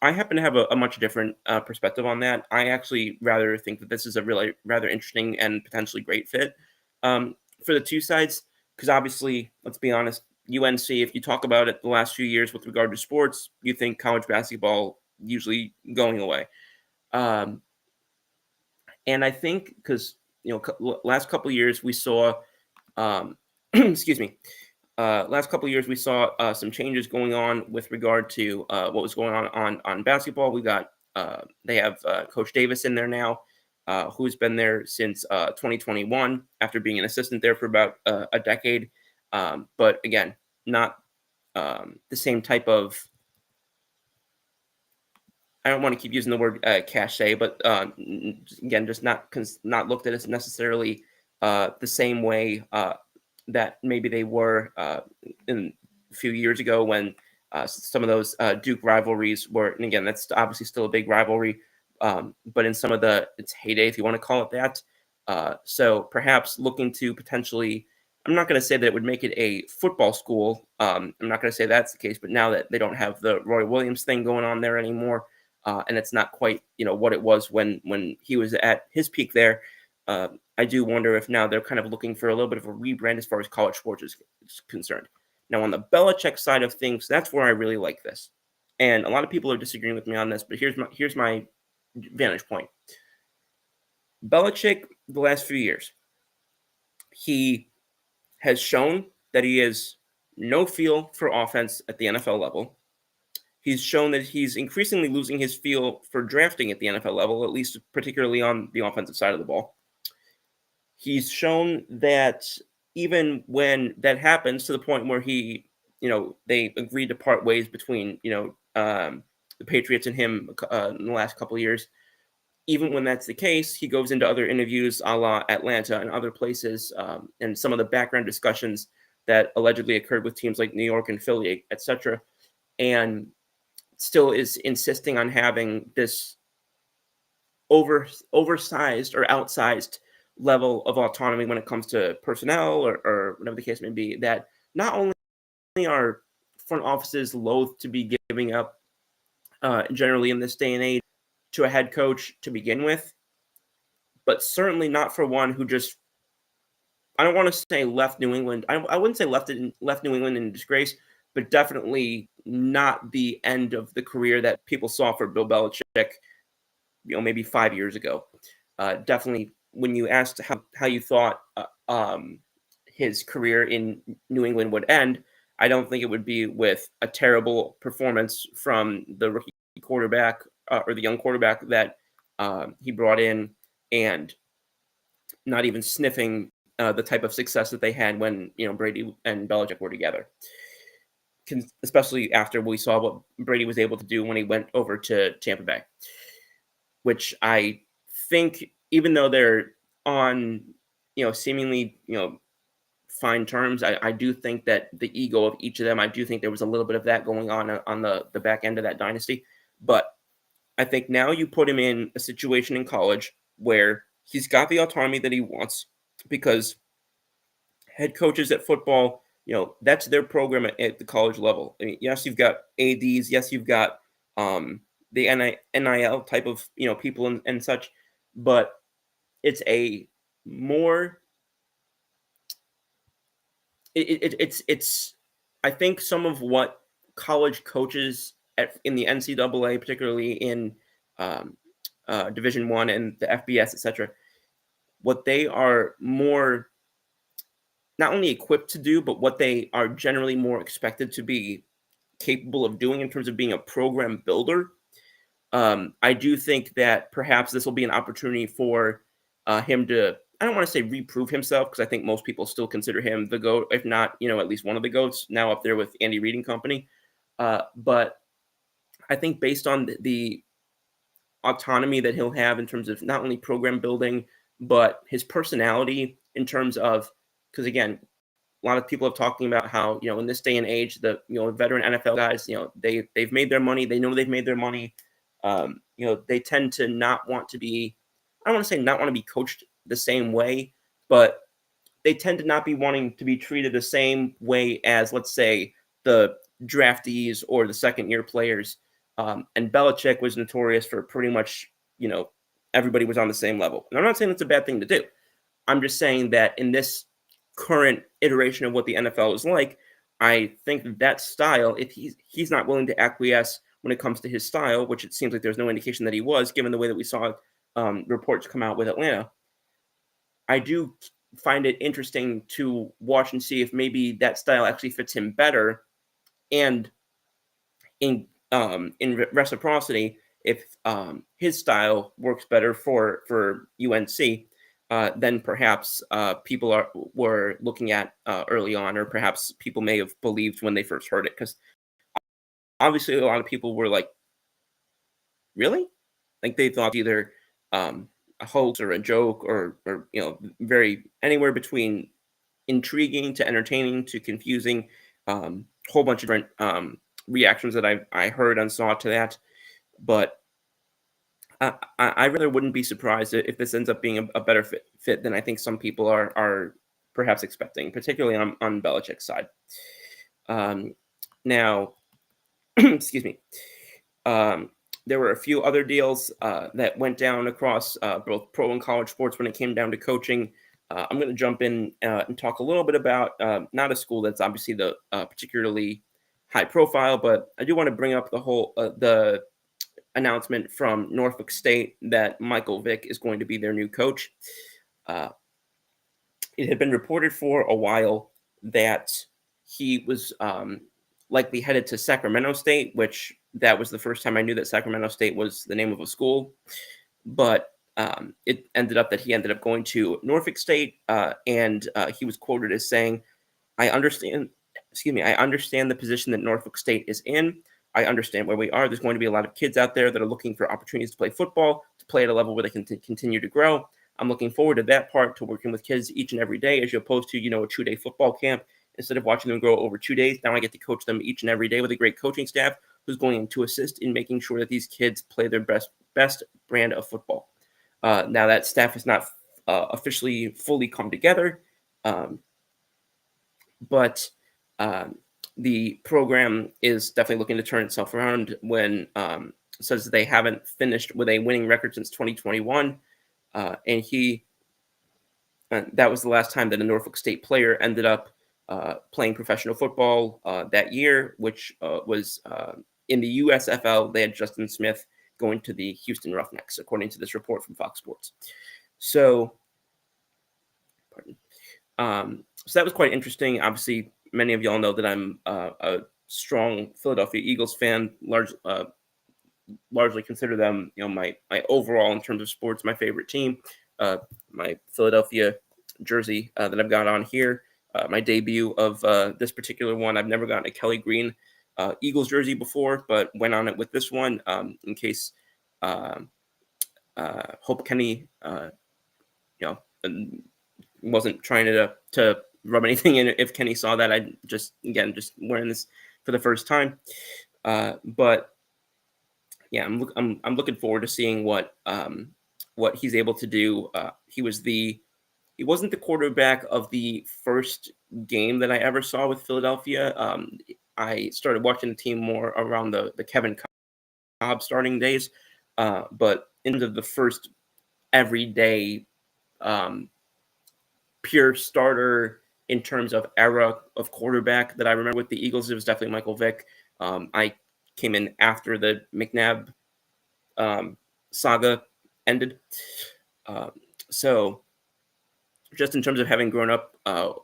A: I happen to have a much different perspective on that. I actually rather think that this is a really rather interesting and potentially great fit for the two sides, because obviously, let's be honest, UNC, if you talk about it the last few years with regard to sports, you think college basketball usually going away. And I think because, last couple of years we saw, excuse me, last couple of years we saw some changes going on with regard to what was going on basketball. We got they have Coach Davis in there now, who's been there since 2021 after being an assistant there for about a decade. But again, not the same type of, I don't want to keep using the word cachet, but again, just not looked at as necessarily the same way that maybe they were in a few years ago when some of those Duke rivalries were. And again, that's obviously still a big rivalry, but in some of its heyday, if you want to call it that. So perhaps looking to potentially. I'm not going to say that it would make it a football school. I'm not going to say that's the case, but now that they don't have the Roy Williams thing going on there anymore, and it's not quite what it was when he was at his peak there. I do wonder if now they're kind of looking for a little bit of a rebrand as far as college sports is concerned. Now on the Belichick side of things, that's where I really like this, and a lot of people are disagreeing with me on this, but here's my vantage point. Belichick, the last few years, he has shown that he has no feel for offense at the NFL level. He's shown that he's increasingly losing his feel for drafting at the NFL level, at least particularly on the offensive side of the ball. He's shown that even when that happens to the point where they agreed to part ways between, the Patriots and him in the last couple of years, even when that's the case, he goes into other interviews a la Atlanta and other places, and some of the background discussions that allegedly occurred with teams like New York and Philly, etc., and still is insisting on having this oversized or outsized level of autonomy when it comes to personnel or whatever the case may be, that not only are front offices loath to be giving up generally in this day and age to a head coach to begin with, but certainly not for one who just, I don't want to say left New England. I wouldn't say left New England in disgrace, but definitely not the end of the career that people saw for Bill Belichick, maybe 5 years ago. Definitely, when you asked how you thought his career in New England would end, I don't think it would be with a terrible performance from the rookie quarterback or the young quarterback that he brought in, and not even sniffing the type of success that they had when Brady and Belichick were together. Especially after we saw what Brady was able to do when he went over to Tampa Bay, which I think, even though they're on seemingly fine terms, I do think that the ego of each of them, I do think there was a little bit of that going on the back end of that dynasty. But I think now you put him in a situation in college where he's got the autonomy that he wants, because head coaches at football, that's their program at the college level. I mean, yes, you've got ADs, yes, you've got the NIL type of people and such, but it's a more it's I think some of what college coaches in the NCAA, particularly in Division I and the FBS, etc., what they are more not only equipped to do, but what they are generally more expected to be capable of doing in terms of being a program builder. I do think that perhaps this will be an opportunity for him to, I don't want to say reprove himself, because I think most people still consider him the GOAT, if not, at least one of the GOATs, now up there with Andy Reid and company. But I think based on the autonomy that he'll have in terms of not only program building, but his personality in terms of, because again, a lot of people have talking about how, in this day and age, the, veteran NFL guys, they've made their money. They know they've made their money. They tend to not want to be, I don't want to say not want to be coached the same way, but they tend to not be wanting to be treated the same way as, let's say, the draftees or the second-year players. And Belichick was notorious for pretty much, everybody was on the same level. And I'm not saying that's a bad thing to do. I'm just saying that in this current iteration of what the NFL is like, I think that style, if he's not willing to acquiesce when it comes to his style, which it seems like there's no indication that he was, given the way that we saw reports come out with Atlanta, I do find it interesting to watch and see if maybe that style actually fits him better. And in reciprocity, if his style works better for UNC, then perhaps people were looking at early on, or perhaps people may have believed when they first heard it, because obviously a lot of people were like, really? Like they thought either a hoax or a joke, or very anywhere between intriguing to entertaining to confusing. Whole bunch of different reactions that I heard and saw to that. But I rather wouldn't be surprised if this ends up being a better fit than I think some people are perhaps expecting, particularly on Belichick's side. Now, excuse me. Um, there were a few other deals that went down across both pro and college sports when it came down to coaching. I'm going to jump in and talk a little bit about not a school that's obviously the particularly high profile, but I do want to bring up the announcement from Norfolk State that Michael Vick is going to be their new coach. Uh, it had been reported for a while that he was likely headed to Sacramento State, which that was the first time I knew that Sacramento State was the name of a school. But it ended up that he ended up going to Norfolk State, and he was quoted as saying, I understand the position that Norfolk State is in. I understand where we are. There's going to be a lot of kids out there that are looking for opportunities to play football, to play at a level where they can continue to grow. I'm looking forward to that part, to working with kids each and every day, as opposed to, a 2-day football camp. Instead of watching them grow over 2 days, now I get to coach them each and every day with a great coaching staff who's going to assist in making sure that these kids play their best brand of football. Now that staff has not officially fully come together, but the program is definitely looking to turn itself around when says they haven't finished with a winning record since 2021. And that was the last time that a Norfolk State player ended up playing professional football that year, which was in the USFL. They had Justin Smith going to the Houston Roughnecks, according to this report from Fox Sports. So, so that was quite interesting. Obviously, many of y'all know that I'm a strong Philadelphia Eagles fan. Largely consider them, my overall, in terms of sports, my favorite team. My Philadelphia jersey that I've got on here, my debut of this particular one. I've never gotten a Kelly Green Eagles jersey before, but went on it with this one in case Hope Kenny, wasn't trying to rub anything in. If Kenny saw that, I just wearing this for the first time. But yeah, I'm looking forward to seeing what he's able to do. He wasn't the quarterback of the first game that I ever saw with Philadelphia. I started watching the team more around the Kevin Cobb starting days, but into the first everyday pure starter in terms of era of quarterback that I remember with the Eagles, it was definitely Michael Vick. I came in after the McNabb saga ended. So just in terms of having grown up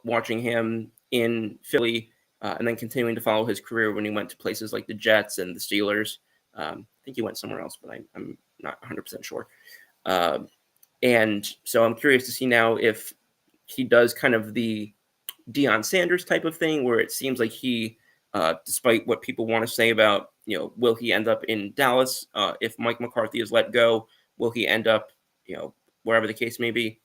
A: watching him in Philly and then continuing to follow his career when he went to places like the Jets and the Steelers. I think he went somewhere else, but I'm not 100% sure. And so I'm curious to see now if he does kind of the Deion Sanders type of thing, where it seems like he, despite what people want to say about, will he end up in Dallas if Mike McCarthy is let go? Will he end up, wherever the case may be?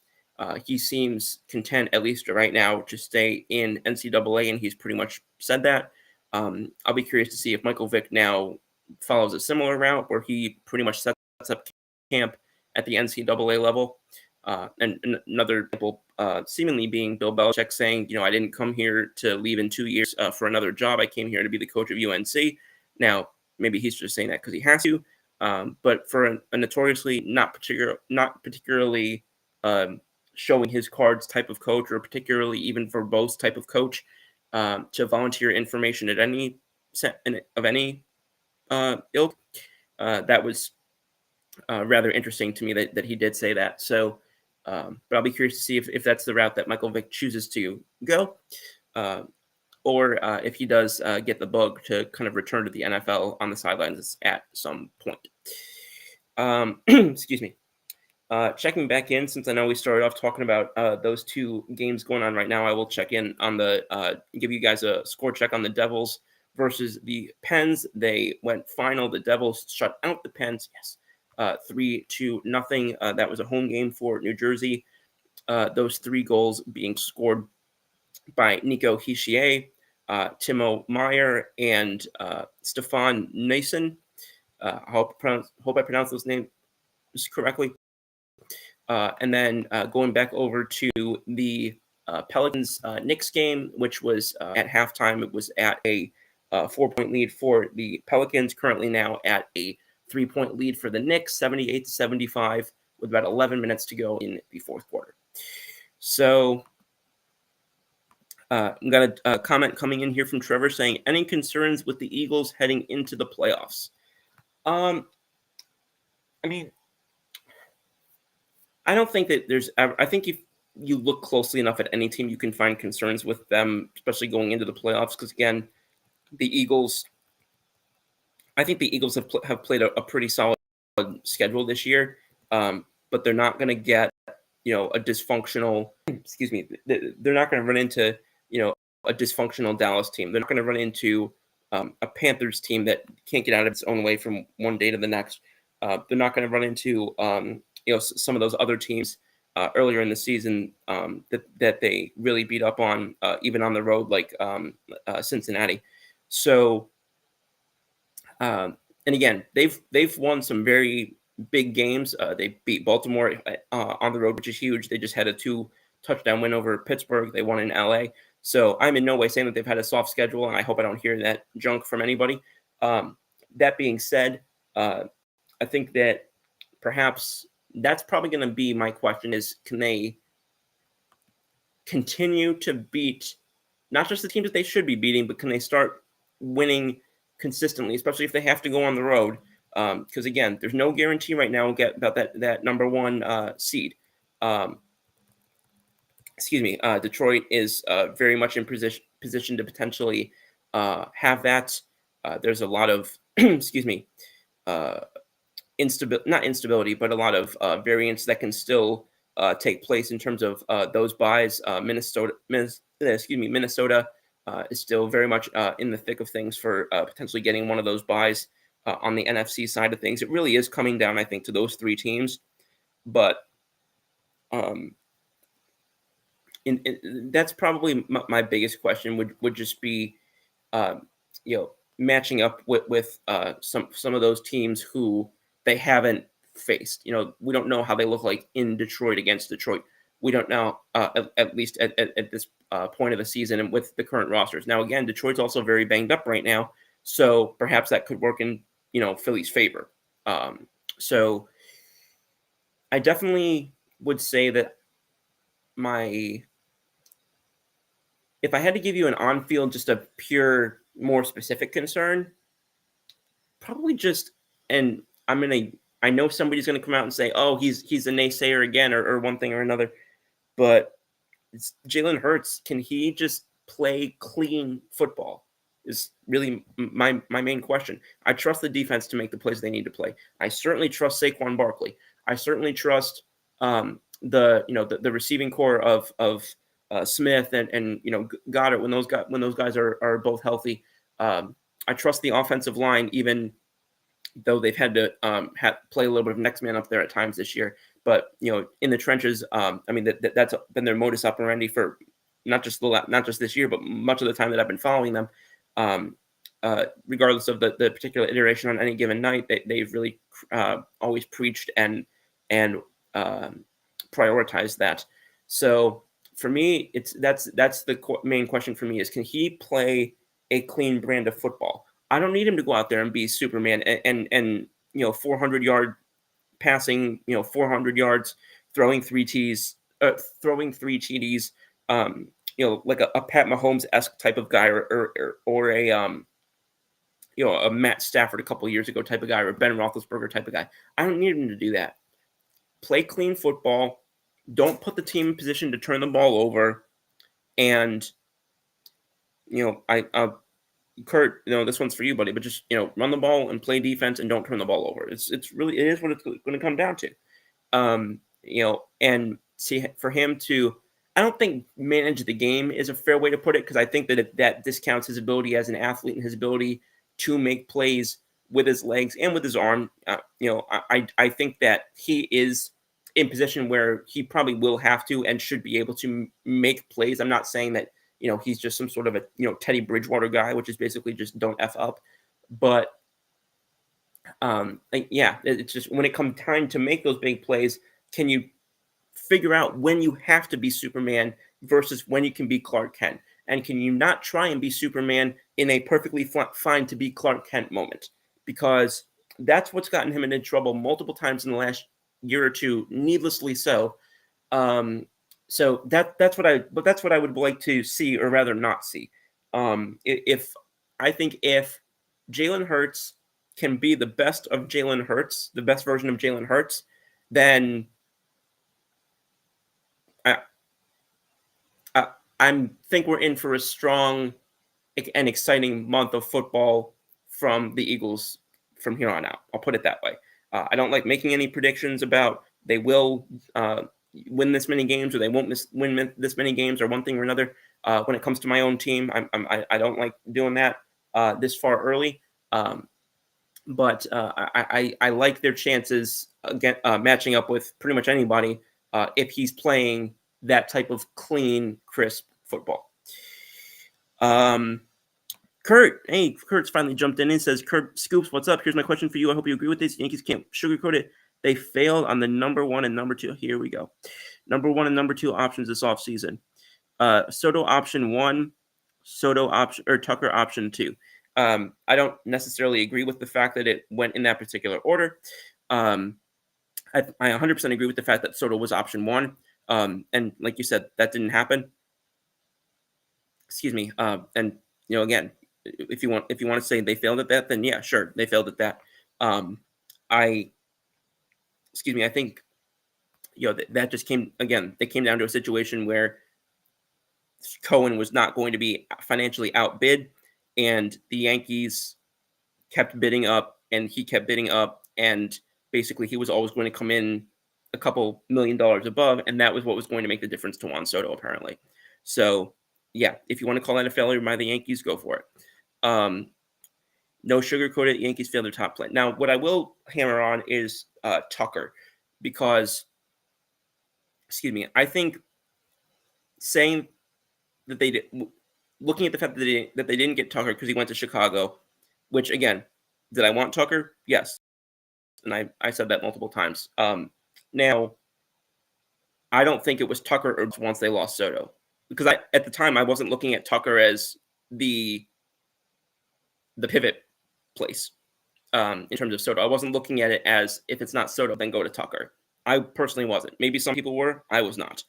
A: He seems content, at least right now, to stay in NCAA, and he's pretty much said that. I'll be curious to see if Michael Vick now follows a similar route, where he pretty much sets up camp at the NCAA level. And another example, seemingly being Bill Belichick saying, I didn't come here to leave in 2 years for another job. I came here to be the coach of UNC. Now, maybe he's just saying that because he has to. But for a notoriously not particularly showing his cards type of coach, or particularly even verbose type of coach, to volunteer information at any ilk, that was rather interesting to me that he did say that. So, but I'll be curious to see if that's the route that Michael Vick chooses to go, or if he does get the bug to kind of return to the NFL on the sidelines at some point. Excuse me. Checking back in, since I know we started off talking about those two games going on right now, I will check in on give you guys a score check on the Devils versus the Pens. They went final. The Devils shut out the Pens. Yes, 3-0. That was a home game for New Jersey. Those 3 goals being scored by Nico Hischier, Timo Meyer, and Stefan Nason. I hope I pronounced those names correctly. And then going back over to the Pelicans Knicks game, which was at halftime, it was at a 4-point lead for the Pelicans. Currently now at a 3-point lead for the Knicks, 78-75, with about 11 minutes to go in the fourth quarter. So we got a comment coming in here from Trevor saying, "Any concerns with the Eagles heading into the playoffs?" I mean, I don't think that there's. I think if you look closely enough at any team, you can find concerns with them, especially going into the playoffs. Because again, the Eagles. I think the Eagles have played a pretty solid schedule this year, but they're not going to get a dysfunctional. Excuse me. They're not going to run into a dysfunctional Dallas team. They're not going to run into a Panthers team that can't get out of its own way from one day to the next. They're not going to run into some of those other teams earlier in the season that they really beat up on, even on the road, like Cincinnati. So, and again, they've won some very big games. They beat Baltimore on the road, which is huge. They just had a 2-touchdown win over Pittsburgh. They won in LA. So I'm in no way saying that they've had a soft schedule, and I hope I don't hear that junk from anybody. That being said, I think that perhaps that's probably going to be my question is, can they continue to beat not just the teams that they should be beating, but can they start winning consistently, especially if they have to go on the road? Because again, there's no guarantee right now about that number 1 seed. Detroit is very much in position to potentially have that. There's a lot of not instability, but a lot of variance that can still take place in terms of those buys. Minnesota is still very much in the thick of things for potentially getting one of those buys on the NFC side of things. It really is coming down, I think, to those 3 teams. But that's probably my biggest question would just be, matching up with some of those teams who they haven't faced. We don't know how they look like in Detroit against Detroit. We don't know, at least at this point of the season and with the current rosters. Now, again, Detroit's also very banged up right now, so perhaps that could work in Philly's favor. So I definitely would say that if I had to give you an on-field, just a pure, more specific concern, probably just, and I know somebody's gonna come out and say, "Oh, he's a naysayer again," or one thing or another, but it's Jalen Hurts. Can he just play clean football? Is really my main question. I trust the defense to make the plays they need to play. I certainly trust Saquon Barkley. I certainly trust the receiving core of Smith and Goddard when those guys are both healthy. I trust the offensive line, even though they've had to play a little bit of next man up there at times this year. But in the trenches, that's been their modus operandi for not just this year, but much of the time that I've been following them. Regardless of the particular iteration on any given night, they've really always preached and prioritized that. So for me, that's the main question for me is, can he play a clean brand of football? I don't need him to go out there and be Superman and 400-yard passing, 400 yards, throwing three TDs, like a Pat Mahomes-esque type of guy, or a Matt Stafford a couple of years ago type of guy, or a Ben Roethlisberger type of guy. I don't need him to do that. Play clean football. Don't put the team in position to turn the ball over. And Kurt, this one's for you, buddy, but just, run the ball and play defense and don't turn the ball over. It is what it's going to come down to. And see, for him to, I don't think manage the game is a fair way to put it, because I think that discounts his ability as an athlete and his ability to make plays with his legs and with his arm. I think that he is in position where he probably will have to and should be able to make plays. I'm not saying that, he's just some sort of a, Teddy Bridgewater guy, which is basically just don't F up. But it's just when it comes time to make those big plays, can you figure out when you have to be Superman versus when you can be Clark Kent? And can you not try and be Superman in a perfectly fine to be Clark Kent moment? Because that's what's gotten him into trouble multiple times in the last year or two, needlessly so. So that's what I would like to see, or rather not see. If Jalen Hurts can be the best of Jalen Hurts, the best version of Jalen Hurts, then I think we're in for a strong and exciting month of football from the Eagles from here on out. I'll put it that way. I don't like making any predictions about they will win this many games or they won't win this many games or one thing or another. When it comes to my own team, I don't like doing that this far early. But I like their chances again matching up with pretty much anybody if he's playing that type of clean, crisp football. Kurt's finally jumped in and says, Kurt Scoops, what's up? Here's my question for you. I hope you agree with this. Yankees can't sugarcoat it. They failed on the number 1 and number 2. Here we go. Number 1 and number 2 options this offseason. Soto option 1, Soto option, or Tucker option 2. I don't necessarily agree with the fact that it went in that particular order. I 100% agree with the fact that Soto was option 1. And like you said, that didn't happen. Excuse me. And again, if you want to say they failed at that, then yeah, sure, they failed at that. I think that just came again. They came down to a situation where Cohen was not going to be financially outbid, and the Yankees kept bidding up, and he kept bidding up, and basically he was always going to come in a couple $1 million above, and that was what was going to make the difference to Juan Soto, apparently. So, yeah, if you want to call that a failure by the Yankees, go for it. No sugarcoat it. Yankees failed their top plan. Now, what I will hammer on is Tucker, because, I think saying that they did, looking at the fact that they didn't get Tucker because he went to Chicago, which again, did I want Tucker? Yes, and I said that multiple times. Now, I don't think it was Tucker or once they lost Soto, because at the time I wasn't looking at Tucker as the pivot place in terms of Soto. I wasn't looking at it as if it's not Soto, then go to Tucker. I personally wasn't. Maybe some people were. I was not.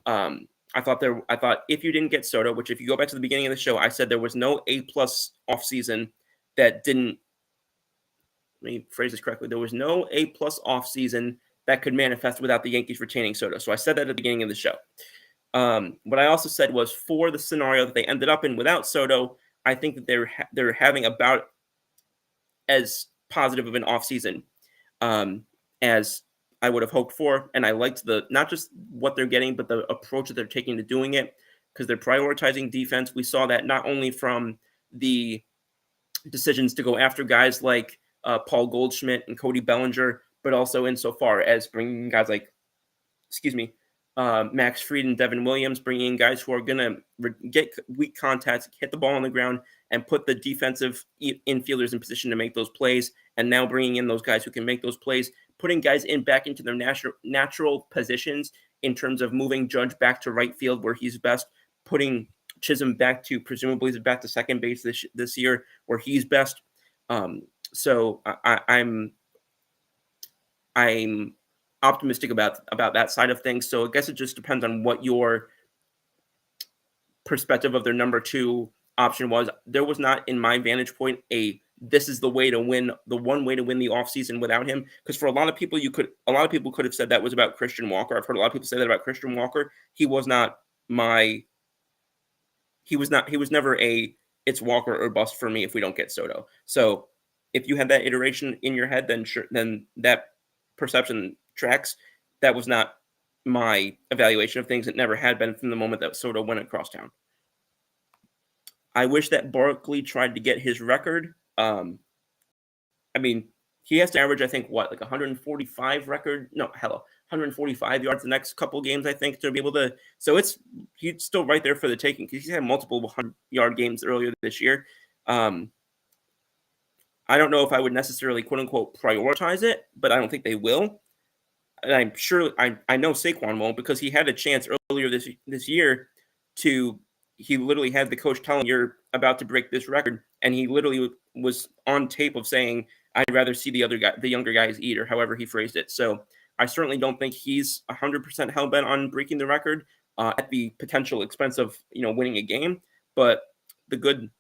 A: I thought if you didn't get Soto, which if you go back to the beginning of the show, I said there was no A+ offseason that didn't. Let me phrase this correctly. There was no A+ offseason that could manifest without the Yankees retaining Soto. So I said that at the beginning of the show. What I also said was, for the scenario that they ended up in without Soto, I think that they're having about as positive of an offseason as I would have hoped for. And I liked not just what they're getting, but the approach that they're taking to doing it, because they're prioritizing defense. We saw that not only from the decisions to go after guys like Paul Goldschmidt and Cody Bellinger, but also insofar as bringing guys like, Max Fried and Devin Williams, bringing in guys who are going to get weak contacts, hit the ball on the ground, and put the defensive infielders in position to make those plays. And now bringing in those guys who can make those plays, putting guys back into their natural positions in terms of moving Judge back to right field where he's best, putting Chisholm presumably back to second base this year where he's best. So I'm optimistic about that side of things. So I guess it just depends on what your perspective of their number 2 option was. There was not, in my vantage point, this is the way to win, the one way to win the offseason without him. Because for a lot of people could have said that was about Christian Walker. I've heard a lot of people say that about Christian Walker. He was never a it's Walker or bust for me if we don't get Soto. So if you had that iteration in your head, then sure, then that perception tracks. That was not my evaluation of things. It never had been from the moment that Soto went across town. I wish that Barkley tried to get his record. I mean, he has to average, I think, what, like 145 record? No, hello, 145 yards the next couple games, I think, to be able to. So he's still right there for the taking because he's had multiple 100-yard games earlier this year. I don't know if I would necessarily, quote unquote, prioritize it, but I don't think they will. And I'm sure I know Saquon won't because he had a chance earlier this year to. He literally had the coach telling him, "You're about to break this record," and he literally was on tape of saying, "I'd rather see the younger guys eat," or however he phrased it. So I certainly don't think he's 100% hell bent on breaking the record at the potential expense of winning a game. But the good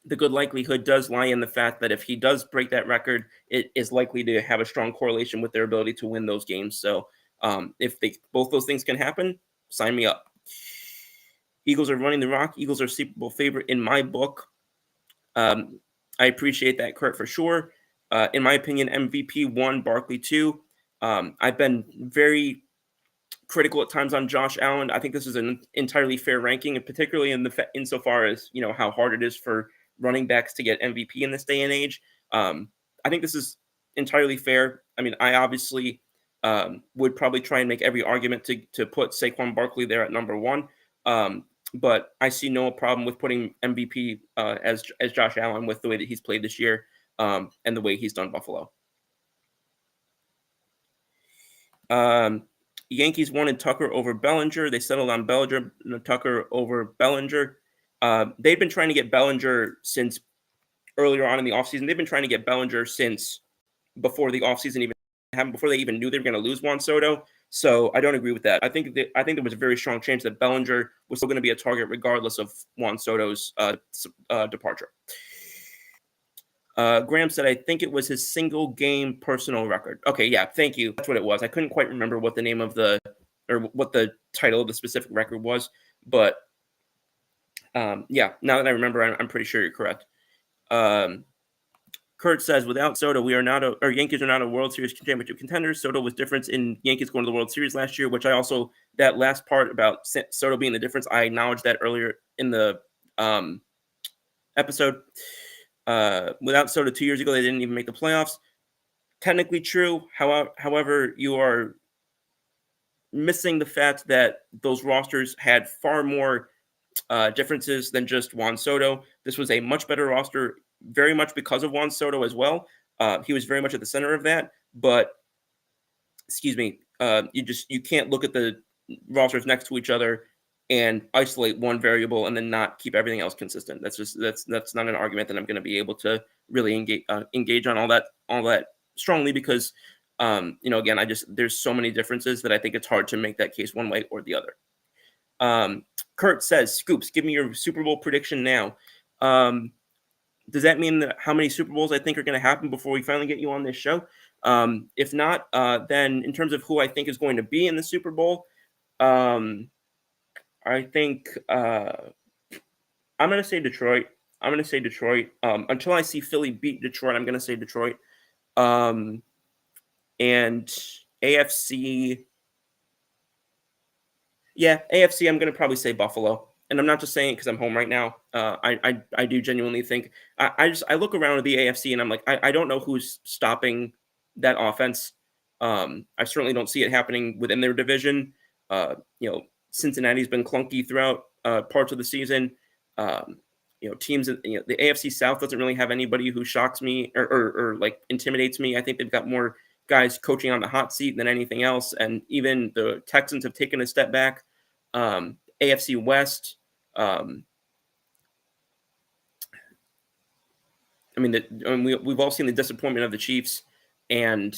A: likelihood does lie in the fact that if he does break that record, it is likely to have a strong correlation with their ability to win those games. So if both those things can happen, sign me up. Eagles are running the rock. Eagles are Super Bowl favorite in my book. I appreciate that, Kurt, for sure. In my opinion, MVP 1, Barkley 2. I've been very critical at times on Josh Allen. I think this is an entirely fair ranking, and particularly insofar as how hard it is for running backs to get MVP in this day and age. I think this is entirely fair. I mean, I obviously would probably try and make every argument to put Saquon Barkley there at number 1. But I see no problem with putting MVP as Josh Allen with the way that he's played this year and the way he's done Buffalo. Yankees wanted Tucker over Bellinger. They settled on Tucker over Bellinger. They've been trying to get Bellinger since earlier on in the offseason. They've been trying to get Bellinger since before the offseason even happened, before they even knew they were going to lose Juan Soto. So I don't agree with that. I think there was a very strong chance that Bellinger was still going to be a target regardless of Juan Soto's departure. Graham said, I think it was his single game personal record. Okay, yeah, thank you. That's what it was. I couldn't quite remember what the name of what the title of the specific record was. But yeah, now that I remember, I'm pretty sure you're correct. Kurt says, without Soto, Yankees are not a World Series championship contenders. Soto was difference in Yankees going to the World Series last year, which I also, that last part about Soto being the difference, I acknowledged that earlier in the episode. Without Soto 2 years ago, they didn't even make the playoffs. Technically true. However, you are missing the fact that those rosters had far more differences than just Juan Soto. This was a much better roster, very much because of Juan Soto as well. He was very much at the center of that. But, you can't look at the rosters next to each other and isolate one variable and then not keep everything else consistent. That's not an argument that I'm going to be able to really engage on all that strongly because, again, there's so many differences that I think it's hard to make that case one way or the other. Kurt says, Scoops, give me your Super Bowl prediction now. Does that mean that how many Super Bowls I think are going to happen before we finally get you on this show? If not, then in terms of who I think is going to be in the Super Bowl, I think I'm going to say Detroit. Until I see Philly beat Detroit, I'm going to say Detroit. And AFC, I'm going to probably say Buffalo. And I'm not just saying it because I'm home right now. I do genuinely think I look around at the AFC and I'm like, I don't know who's stopping that offense. I certainly don't see it happening within their division. Cincinnati's been clunky throughout parts of the season. Teams, the AFC South doesn't really have anybody who shocks me or like intimidates me. I think they've got more guys coaching on the hot seat than anything else. And even the Texans have taken a step back. AFC West, we've all seen the disappointment of the Chiefs and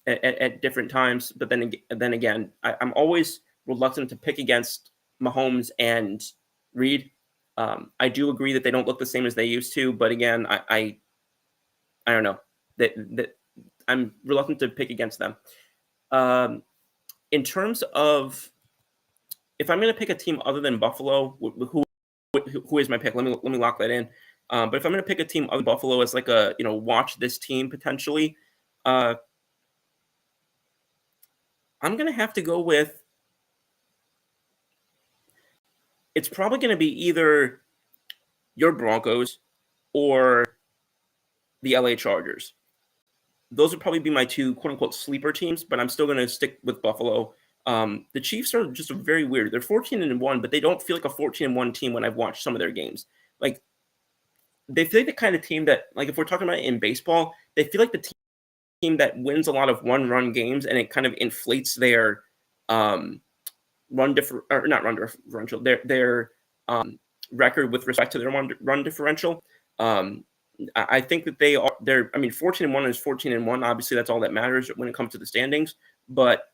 A: at different times. But then again, I'm always reluctant to pick against Mahomes and Reed. I do agree that they don't look the same as they used to, but again, I don't know that I'm reluctant to pick against them. In terms of if I'm going to pick a team other than Buffalo, who who is my pick. Let me lock that in. But if I'm going to pick a team of Buffalo as like a watch this team potentially, uh, I'm going to have to go with. It's probably going to be either your Broncos or the LA Chargers. Those would probably be my two quote unquote sleeper teams, but I'm still going to stick with Buffalo. The Chiefs are just very weird. They're 14-1, but they don't feel like a 14-1 team when I've watched some of their games. Like they feel like the kind of team that, like if we're talking about it in baseball, they feel like the team that wins a lot of one-run games, and it kind of inflates their run differential, their record with respect to their run differential. I think that they're. I mean, 14-1 is 14-1. Obviously, that's all that matters when it comes to the standings. But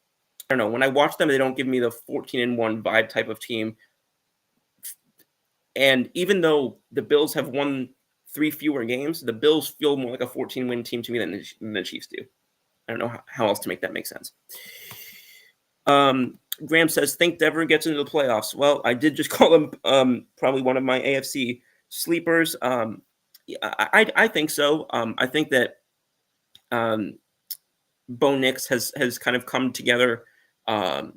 A: I don't know. When I watch them, they don't give me the 14-1 vibe type of team. And even though the Bills have won 3 fewer games, the Bills feel more like a 14-win team to me than the Chiefs do. I don't know how else to make that make sense. Graham says, think Denver gets into the playoffs. Well, I did just call them probably one of my AFC sleepers. I think so. I think that Bo Nix has kind of come together. I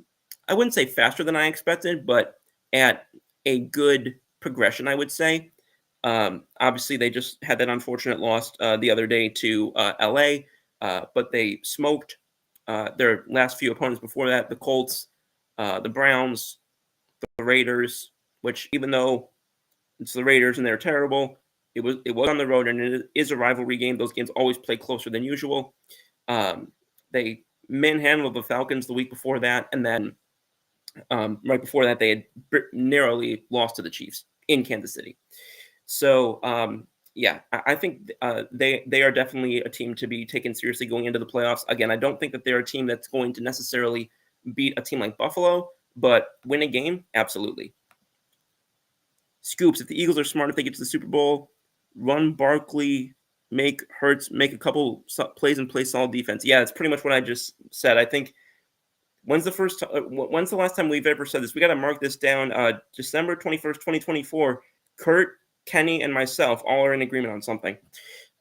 A: wouldn't say faster than I expected, but at a good progression, I would say. Obviously, they just had that unfortunate loss the other day to LA, but they smoked their last few opponents before that: the Colts, the Browns, the Raiders. Which, even though it's the Raiders and they're terrible, it was on the road and it is a rivalry game. Those games always play closer than usual. They manhandled the Falcons the week before that, and then right before that, they had narrowly lost to the Chiefs in Kansas City. So yeah, I think they are definitely a team to be taken seriously going into the playoffs. Again, I don't think that they're a team that's going to necessarily beat a team like Buffalo, but win a game, absolutely. Scoops, if the Eagles are smart, if they get to the Super Bowl, run Barkley, make Hurts, make a couple plays and play solid defense. Yeah, that's pretty much what I just said. I think when's the last time we've ever said this? We got to mark this down. December 21st, 2024. Kurt, Kenny, and myself all are in agreement on something.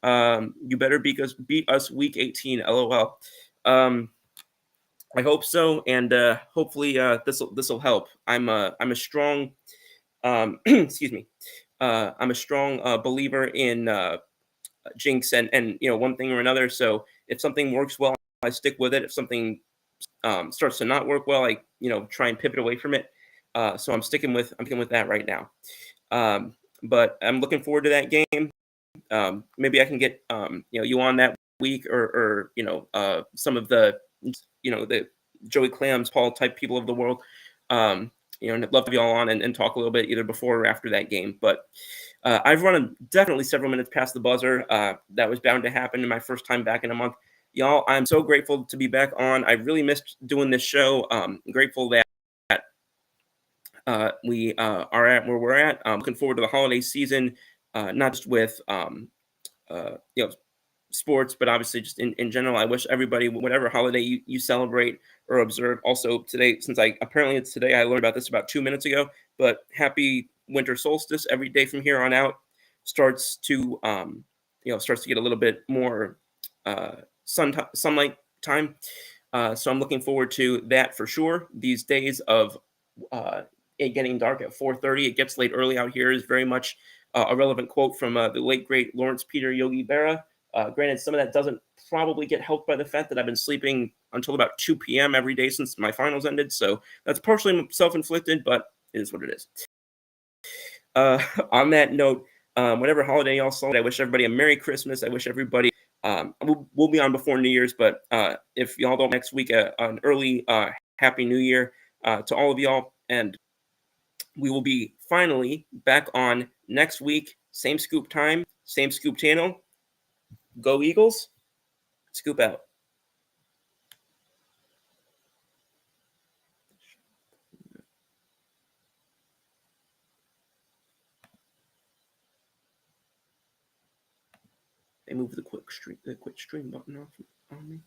A: You better beat us week 18. LOL. I hope so, and hopefully this will help. I'm a strong excuse me. I'm a strong believer in jinx and one thing or another. So if something works well, I stick with it. If something starts to not work well, I try and pivot away from it. So I'm sticking with that right now. But I'm looking forward to that game. Maybe I can get you on that week, or some of the the Joey Clams, Paul type people of the world. And I'd love to be all on and talk a little bit either before or after that game. But I've run definitely several minutes past the buzzer. That was bound to happen in my first time back in a month. Y'all, I'm so grateful to be back on. I really missed doing this show. Grateful that we are at where we're at. Looking forward to the holiday season, not just with sports, but obviously just in general. I wish everybody, whatever holiday you celebrate or observe. Also today, since apparently it's today, I learned about this about 2 minutes ago, but happy winter solstice. Every day from here on out starts to get a little bit more sunlight time. So I'm looking forward to that for sure. These days of it getting dark at 4:30, it gets late early out here, is very much a relevant quote from the late great Lawrence Peter Yogi Berra. Granted, some of that doesn't probably get helped by the fact that I've been sleeping until about 2 p.m. every day since my finals ended. So that's partially self-inflicted, but it is what it is. On that note, whatever holiday y'all celebrate, I wish everybody a Merry Christmas. I wish everybody, we'll be on before New Year's, but if y'all don't next week, an early Happy New Year to all of y'all. And we will be finally back on next week. Same scoop time, same scoop channel. Go Eagles. Scoop out. They moved the quit stream button off on me.